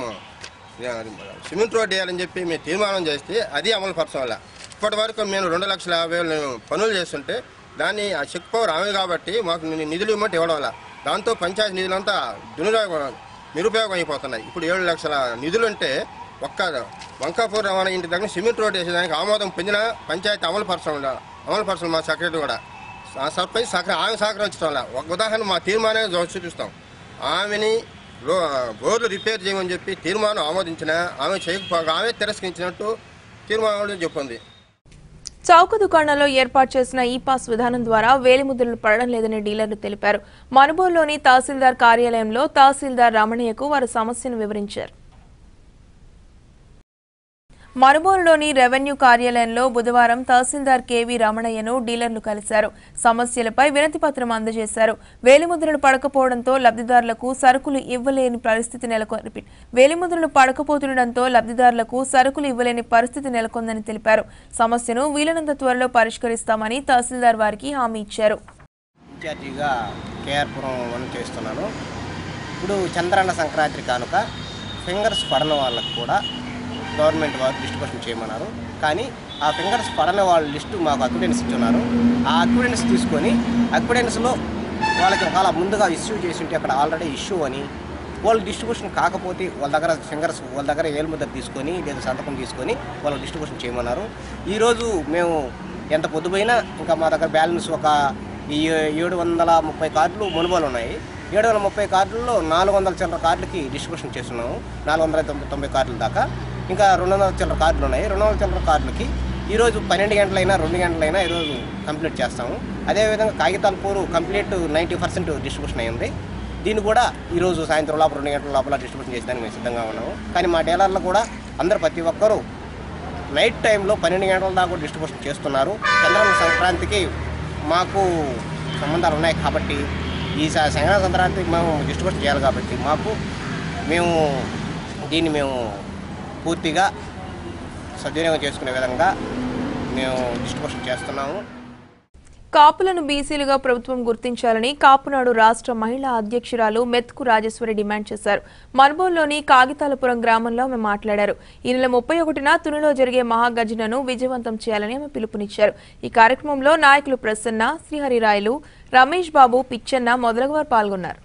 సిమెంట్ రోడ్ వేయాలని చెప్పి మేము తీర్మానం చేస్తే అది అమలు పరచడం వల్ల ఇప్పటి వరకు మేము 2,50,000 పనులు చేస్తుంటే దాన్ని ఆ చెక్ పవర్ ఆమె కాబట్టి మాకు నిధులు ఇవ్వమంటే ఇవ్వడం వల్ల దాంతో పంచాయతీ నిధులంతా నిరుపయోగం అయిపోతున్నాయి. ఇప్పుడు 7 లక్షల నిధులుంటే ఒక్క వంకాపూర్ రవాణా ఇంటి దగ్గర సిమెంట్ రోడ్ వేసేదానికి ఆమోదం పొందిన పంచాయతీ అమలు పరచడం మా సెక్రటరీ కూడా ఆ సర్పంచ్ ఆమె సహకరించడం వల్ల ఒక ఉదాహరణ మా తీర్మానాన్ని చూపిస్తాం. ఆమెని బోర్లు రిపేర్ చేయమని చెప్పి తీర్మానం ఆమోదించిన ఆమె చేయకపోగా ఆమె తిరస్కరించినట్టు తీర్మానంలో చెప్పింది. చౌక దుకాణాల్లో ఏర్పాటు చేసిన ఈ-పాస్ విధానం ద్వారా వేలిముద్రలు పడడం లేదని డీలర్లు తెలిపారు. మనుబోలులోని తహసీల్దార్ కార్యాలయంలో తహసీల్దార్ రమణయ్యకు వారు సమస్యను వివరించారు. మనుబోలులోని రెవెన్యూ కార్యాలయంలో బుధవారం తహసీల్దార్ కేవీ రమణయ్యను డీలర్లు కలిశారు. సమస్యలపై వినతి పత్రం అందజేశారు. వేలిముద్రలు పడకపోవడంతో లబ్ధిదారులకు సరుకులు ఇవ్వలేని పరిస్థితి నెలకొందని తెలిపారు. సమస్యను వీలైనంత త్వరలో పరిష్కరిస్తామని తహసీల్దార్ వారికి హామీ ఇచ్చారు. ఇన్ఛార్జిగా కేఆర్పురం 1 చేస్తున్నాను. ఇప్పుడు చంద్రన్న సంక్రాంతి కానుక ఫింగర్స్ పడన వాళ్ళకు కూడా గవర్నమెంట్ వారు డిస్ట్రిబ్యూషన్ చేయమన్నారు. కానీ ఆ ఫింగర్స్ పడని వాళ్ళ లిస్టు మాకు అక్విడెన్స్ ఇచ్చున్నారు. ఆ అక్విడెన్స్ తీసుకొని అక్విడెన్స్లో వాళ్ళకి ఒకవేళ ముందుగా ఇష్యూ చేసి ఉంటే అక్కడ ఆల్రెడీ ఇష్యూ అని వాళ్ళు డిస్ట్రిబ్యూషన్ కాకపోతే వాళ్ళ దగ్గర ఫింగర్స్ వాళ్ళ దగ్గర ఏలుముద్ర తీసుకొని లేదా సంతకం తీసుకొని వాళ్ళు డిస్ట్రిబ్యూషన్ చేయమన్నారు. ఈరోజు మేము ఎంత పొద్దుపోయినా ఇంకా మా దగ్గర బ్యాలెన్స్ ఒక 730 కార్డులు మునుబోలు ఉన్నాయి. 730 కార్డుల్లో 400 చిల్లర కార్డులకి డిస్ట్రిబ్యూషన్ చేస్తున్నాము. 490 కార్డుల దాకా ఇంకా 200 చిల్లర కార్డులు ఉన్నాయి. 200 చిల్లర కార్డులకి ఈరోజు 12 గంటలైనా 2 గంటలైనా ఈరోజు కంప్లీట్ చేస్తాము. అదేవిధంగా కాగితాల పూరు కంప్లీట్ 90% డిస్ట్రిబ్యూషన్ అయింది. దీన్ని కూడా ఈరోజు సాయంత్రం లోపల 2 గంటల లోపల డిస్ట్రిబ్యూషన్ చేసేదానికి మేము సిద్ధంగా ఉన్నాము. కానీ మా డీలర్లు కూడా అందరూ ప్రతి ఒక్కరూ నైట్ టైంలో 12 గంటల దాకా డిస్ట్రిబ్యూషన్ చేస్తున్నారు. చంద్రన్న సంక్రాంతికి మాకు సంబంధాలు ఉన్నాయి కాబట్టి ఈ సంక్రాంతికి మేము డిస్ట్రిబ్యూషన్ చేయాలి కాబట్టి దీన్ని మేము పూర్తిగా సద్వినియోగం చేసుకునే విధంగా మేము డిస్ట్రిబ్యూషన్ చేస్తున్నాము. కాపులను బీసీలుగా ప్రభుత్వం గుర్తించాలని కాపునాడు రాష్ట్ర మహిళా అధ్యక్షురాలు మెత్కు రాజేశ్వరి డిమాండ్ చేశారు. మన్బోల్లోని కాగితాలపురం గ్రామంలో ఆమె మాట్లాడారు. ఈ నెల 31న తునిలో జరిగే మహాగర్జనను విజయవంతం చేయాలని ఆమె పిలుపునిచ్చారు. ఈ కార్యక్రమంలో నాయకులు ప్రసన్న, శ్రీహరిరాయలు, రమేష్ బాబు, పిచ్చన్న మొదలగువారు పాల్గొన్నారు.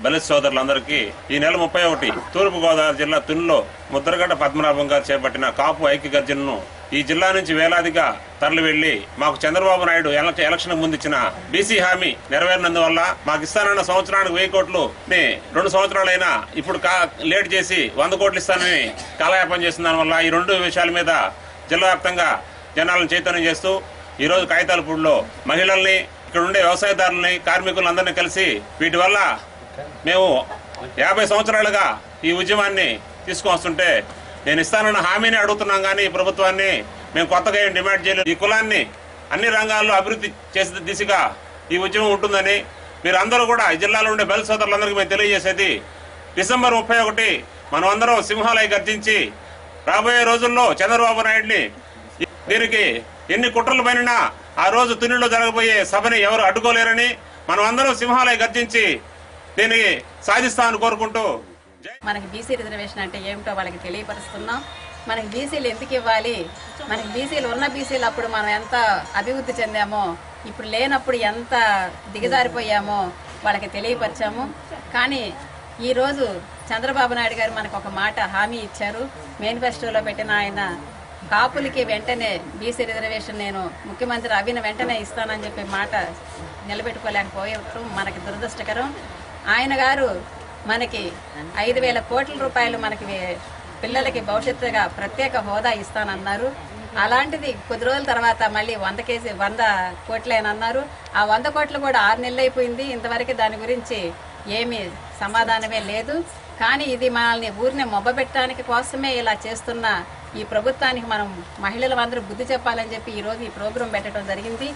బలిత సోదరులందరికీ ఈ నెల 31 తూర్పుగోదావరి జిల్లా తునిలో ముద్రగడ్డ పద్మనాభం గారు చేపట్టిన కాపు ఐక్య గర్జనను ఈ జిల్లా నుంచి వేలాదిగా తరలి వెళ్లి మాకు చంద్రబాబు నాయుడు ఎలక్షన్ ముందు ఇచ్చిన బీసీ హామీ నెరవేరినందువల్ల మాకు ఇస్తానన్న సంవత్సరానికి 1000 కోట్లు 2 సంవత్సరాలైనా ఇప్పుడు లేట్ చేసి 100 కోట్లు ఇస్తానని కాలయాపన చేసిన దానివల్ల ఈ 2 విషయాల మీద జిల్లా వ్యాప్తంగా జనాలను చైతన్యం చేస్తూ ఈ రోజు కాగితాలపూడిలో మహిళల్ని, ఇక్కడ ఉండే వ్యవసాయదారులని, కార్మికులందరినీ కలిసి వీటి వల్ల మేము 50 సంవత్సరాలుగా ఈ ఉద్యమాన్ని తీసుకొస్తుంటే నేను ఇస్తానన్న హామీని అడుగుతున్నాం కానీ ఈ ప్రభుత్వాన్ని మేము కొత్తగా ఏం డిమాండ్ చేయలేదు. ఈ కులాన్ని అన్ని రంగాల్లో అభివృద్ధి చేసే దిశగా ఈ ఉద్యమం ఉంటుందని మీరందరూ కూడా ఈ జిల్లాలో ఉండే బలిత సోదరులందరికీ మేము తెలియజేసేది డిసెంబర్ 31 మనం అందరం సింహాలయ గర్జించి రాబోయే రోజుల్లో చంద్రబాబు నాయుడిని దీనికి ఎన్ని కుట్రలు పైనా ఆ రోజు తునిలో జరగబోయే సభని ఎవరు అడ్డుకోలేరని మనం అందరం సింహాలయ గర్జించి దీనికి సాధిస్తామని కోరుకుంటూ మనకి బీసీ రిజర్వేషన్ అంటే ఏమిటో వాళ్ళకి తెలియపరుస్తున్నాం. మనకి బీసీలు ఎందుకు ఇవ్వాలి, మనకి బీసీలు ఉన్న బీసీలు అప్పుడు మనం ఎంత అభివృద్ధి చెందామో ఇప్పుడు లేనప్పుడు ఎంత దిగజారిపోయామో వాళ్ళకి తెలియపరిచాము. కానీ ఈరోజు చంద్రబాబు నాయుడు గారు మనకు ఒక మాట హామీ ఇచ్చారు. మేనిఫెస్టోలో పెట్టిన ఆయన కాపులకి వెంటనే బీసీ రిజర్వేషన్ నేను ముఖ్యమంత్రి అవిన వెంటనే ఇస్తానని చెప్పి మాట నిలబెట్టుకోలేకపోవడం మనకి దురదృష్టకరం. ఆయన గారు మనకి 5,000 కోట్ల రూపాయలు మనకి పిల్లలకి భవిష్యత్తుగా ప్రత్యేక హోదా ఇస్తానన్నారు. అలాంటిది కొద్ది రోజుల తర్వాత మళ్ళీ 100 కోట్లేనన్నారు. ఆ 100 కోట్లు కూడా 6 నెలలు అయిపోయింది. ఇంతవరకు దాని గురించి ఏమీ సమాధానమే లేదు. కానీ ఇది మనల్ని ఊరిని మొబ్బబెట్టడానికి కోసమే ఇలా చేస్తున్న ఈ ప్రభుత్వానికి మనం మహిళలందరూ బుద్ధి చెప్పాలని చెప్పి ఈరోజు ఈ ప్రోగ్రాం పెట్టడం జరిగింది.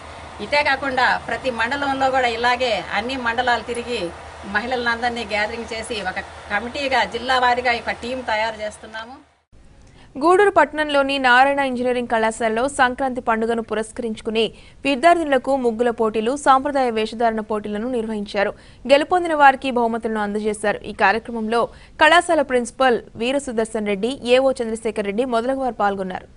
ఇదే కాకుండా ప్రతి మండలంలో కూడా ఇలాగే అన్ని మండలాలు తిరిగి మహిళలందరినీ గ్యాదరింగ్ చేసి ఒక కమిటీగా జిల్లా వారీగా ఒక టీం తయారు చేస్తున్నాము. గూడూరు పట్టణంలోని నారాయణ ఇంజనీరింగ్ కళాశాలలో సంక్రాంతి పండుగను పురస్కరించుకుని విద్యార్థులకు ముగ్గుల పోటీలు, సాంప్రదాయ వేషధారణ పోటీలను నిర్వహించారు. గెలుపొందిన వారికి బహుమతులను అందజేశారు. ఈ కార్యక్రమంలో కళాశాల ప్రిన్సిపల్ వీర సుదర్శన్ రెడ్డి, ఏఓ చంద్రశేఖర్ రెడ్డి మొదలగువారు పాల్గొన్నారు.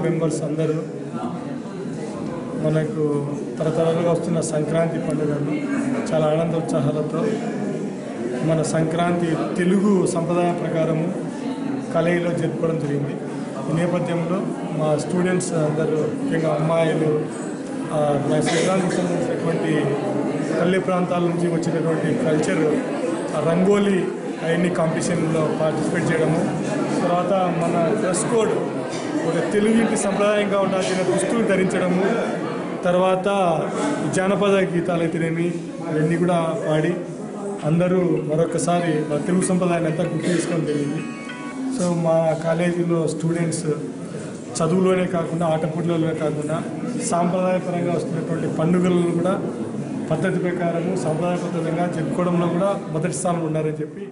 మెంబర్స్ అందరూ మనకు తరతరాలుగా వస్తున్న సంక్రాంతి పండుగను చాలా ఆనందోత్సాహాలతో మన సంక్రాంతి తెలుగు సంప్రదాయ ప్రకారము కలయిలో జరుపుకోవడం జరిగింది. ఈ నేపథ్యంలో మా స్టూడెంట్స్ అందరూ, ముఖ్యంగా అమ్మాయిలు, సంక్రాంతికి సంబంధించినటువంటి పల్లె ప్రాంతాల నుంచి వచ్చినటువంటి కల్చర్ రంగోలీ అవన్నీ కాంపిటీషన్లో పార్టిసిపేట్ చేయడము, తర్వాత మన డ్రెస్ కోడ్ ఒక తెలుగుకి సంప్రదాయంగా ఉండాల్సిన దుస్తులు ధరించడము, తర్వాత జానపద గీతాలు అయితేనేమి అవన్నీ కూడా పాడి అందరూ మరొకసారి మన తెలుగు సంప్రదాయాన్ని అంతా గుర్తు చేసుకోవడం జరిగింది. సో మా కాలేజీలో స్టూడెంట్స్ చదువులోనే కాకుండా ఆటపోటీలోనే కాకుండా సాంప్రదాయపరంగా వస్తున్నటువంటి పండుగలను కూడా పద్ధతి ప్రకారము సాంప్రదాయబద్ధంగా జరుపుకోవడంలో కూడా మొదటి స్థానంలో ఉన్నారని చెప్పి.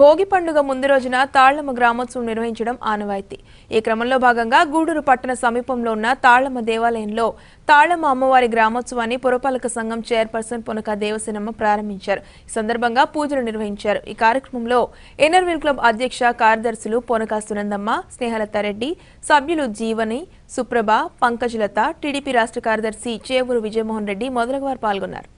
భోగి పండుగ ముందు రోజున తాళ్లమ్మ గ్రామోత్సవం నిర్వహించడం ఆనవాయితీ. ఈ క్రమంలో భాగంగా గూడూరు పట్టణ సమీపంలో ఉన్న తాళ్లమ్మ దేవాలయంలో తాళ్లమ్మ అమ్మవారి గ్రామోత్సవాన్ని పురపాలక సంఘం చైర్పర్సన్ పొనక దేవసేనమ్మ ప్రారంభించారు. ఈ సందర్భంగా పూజలు నిర్వహించారు. ఈ కార్యక్రమంలో ఎన్ఆర్వీల్ క్లబ్ అధ్యక్ష కార్యదర్శులు పొనక సునందమ్మ, స్నేహలతారెడ్డి, సభ్యులు జీవని, సుప్రభ, పంకజలత, టీడీపీ రాష్ట్ర కార్యదర్శి చేవూరు విజయమోహన్ రెడ్డి మొదలగువారు పాల్గొన్నారు.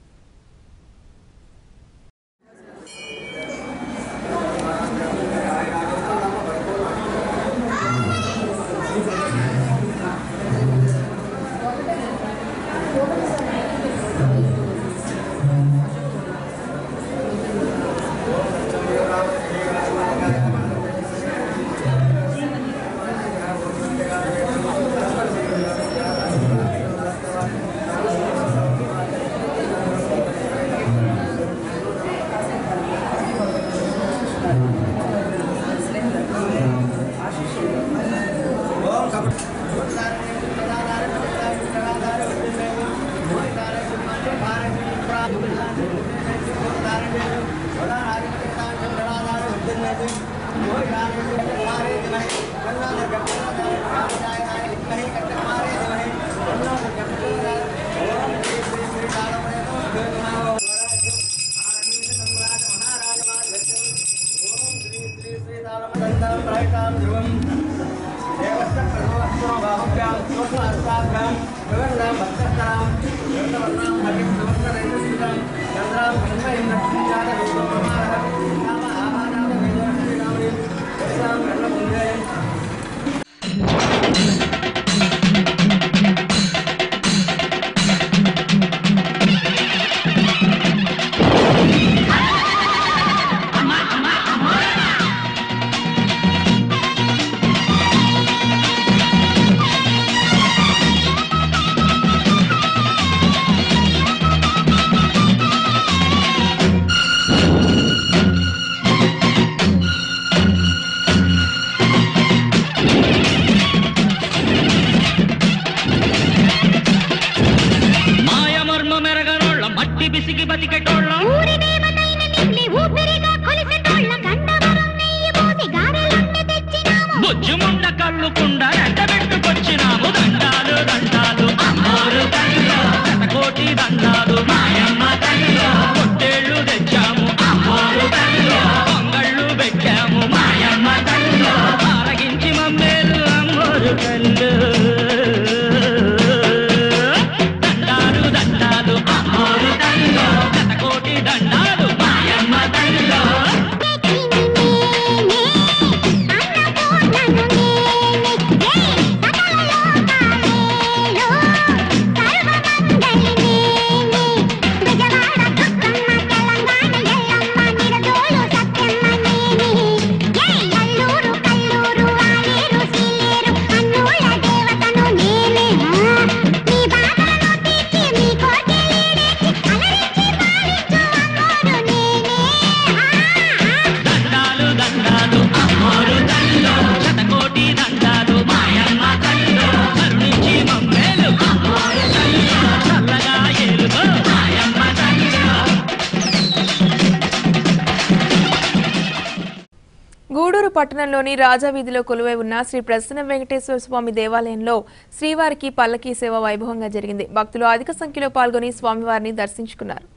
గూడూరు పట్టణంలోని రాజావీధిలో కొలువై ఉన్న శ్రీ ప్రసన్న వెంకటేశ్వర స్వామి దేవాలయంలో శ్రీవారికి పల్లకీ సేవ వైభవంగా జరిగింది. భక్తులు అధిక సంఖ్యలో పాల్గొని స్వామివారిని దర్శించుకున్నారు.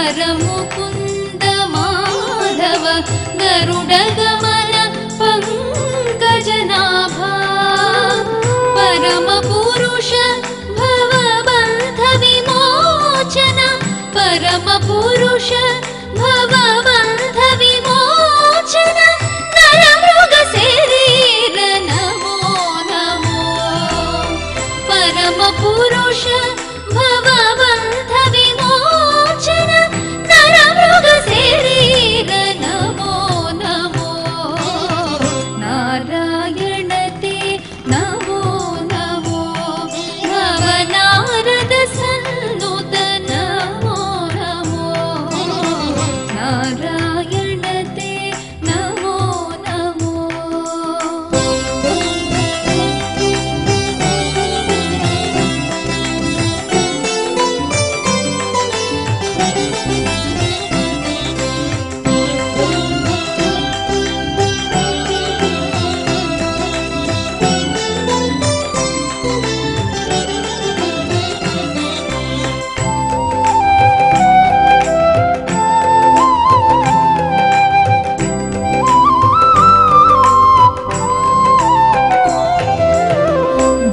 वरमुकुन्द माधव गरुडगमन पङ्कजनाभा परमपुरुष भवबन्ध विमोचन परमपुरुष भवबन्ध विमोचन नरमृग शरीर नमो नमो परमपुरुष भवबन्ध विमोचन नरमृग शरीर नमो नमो नारायण ते नमो नमो भवनारद सन्नुत नमो नमो नारायण ते नमो नमो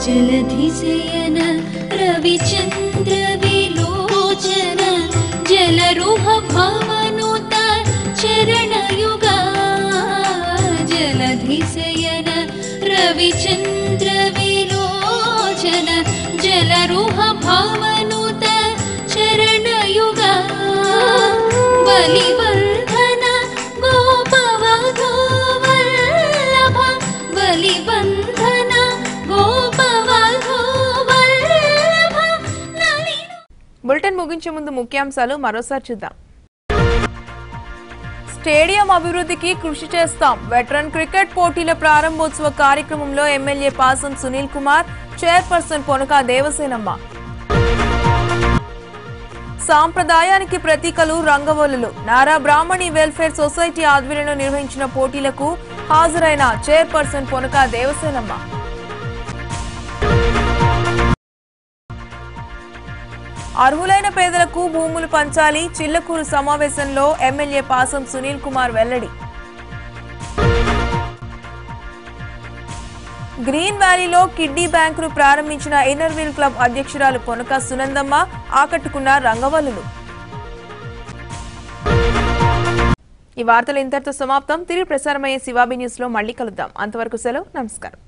जलधिशयन रविचन्द्र विलोचन जलरुह भवनुत चरणयुगा जलधिशयन रविचन्द्र विलोचन जलरुह भवनुत चरणयुगा बलिबन्धन गोपवधो वल्लभ बलिबन्धन బులెటిన్ ముగించే ముందు ముఖ్యాంశాలు మరోసారి చూద్దాం. స్టేడియం అభివృద్ధికి కృషి చేస్తాం. వెటరన్ క్రికెట్ పోటీల ప్రారంభోత్సవ కార్యక్రమంలో ఎమ్మెల్యే పాసం సునీల్ కుమార్, చైర్పర్సన్ పొనక దేవసేనమ్మ. సాంప్రదాయానికి ప్రతీకలు రంగవల్లులు. నారా బ్రాహ్మణి వెల్ఫేర్ సొసైటీ ఆధ్వర్యంలో నిర్వహించిన పోటీలకు హాజరైన చైర్పర్సన్ పొనక దేవసేనమ్మ. అర్హులైన పేదలకు భూములు పంచాలి. చిల్లకూరు సమావేశంలో ఎమ్మెల్యే పాసం సునీల్ కుమార్ వెల్లడి. గ్రీన్ వ్యాలీలో కిడ్నీ బ్యాంకును ప్రారంభించిన ఇన్నర్వీల్ క్లబ్ అధ్యక్షురాలు పొనక సునందమ్మ ఆకట్టుకున్న రంగవల్లులు. ఈ వార్తలు ఇంతటితో సమాప్తం. తిరిగి ప్రసారమయ్యే శివాబీ న్యూస్ లో మళ్ళీ కలుద్దాం. అంతవరకు సెలవు. నమస్కారం.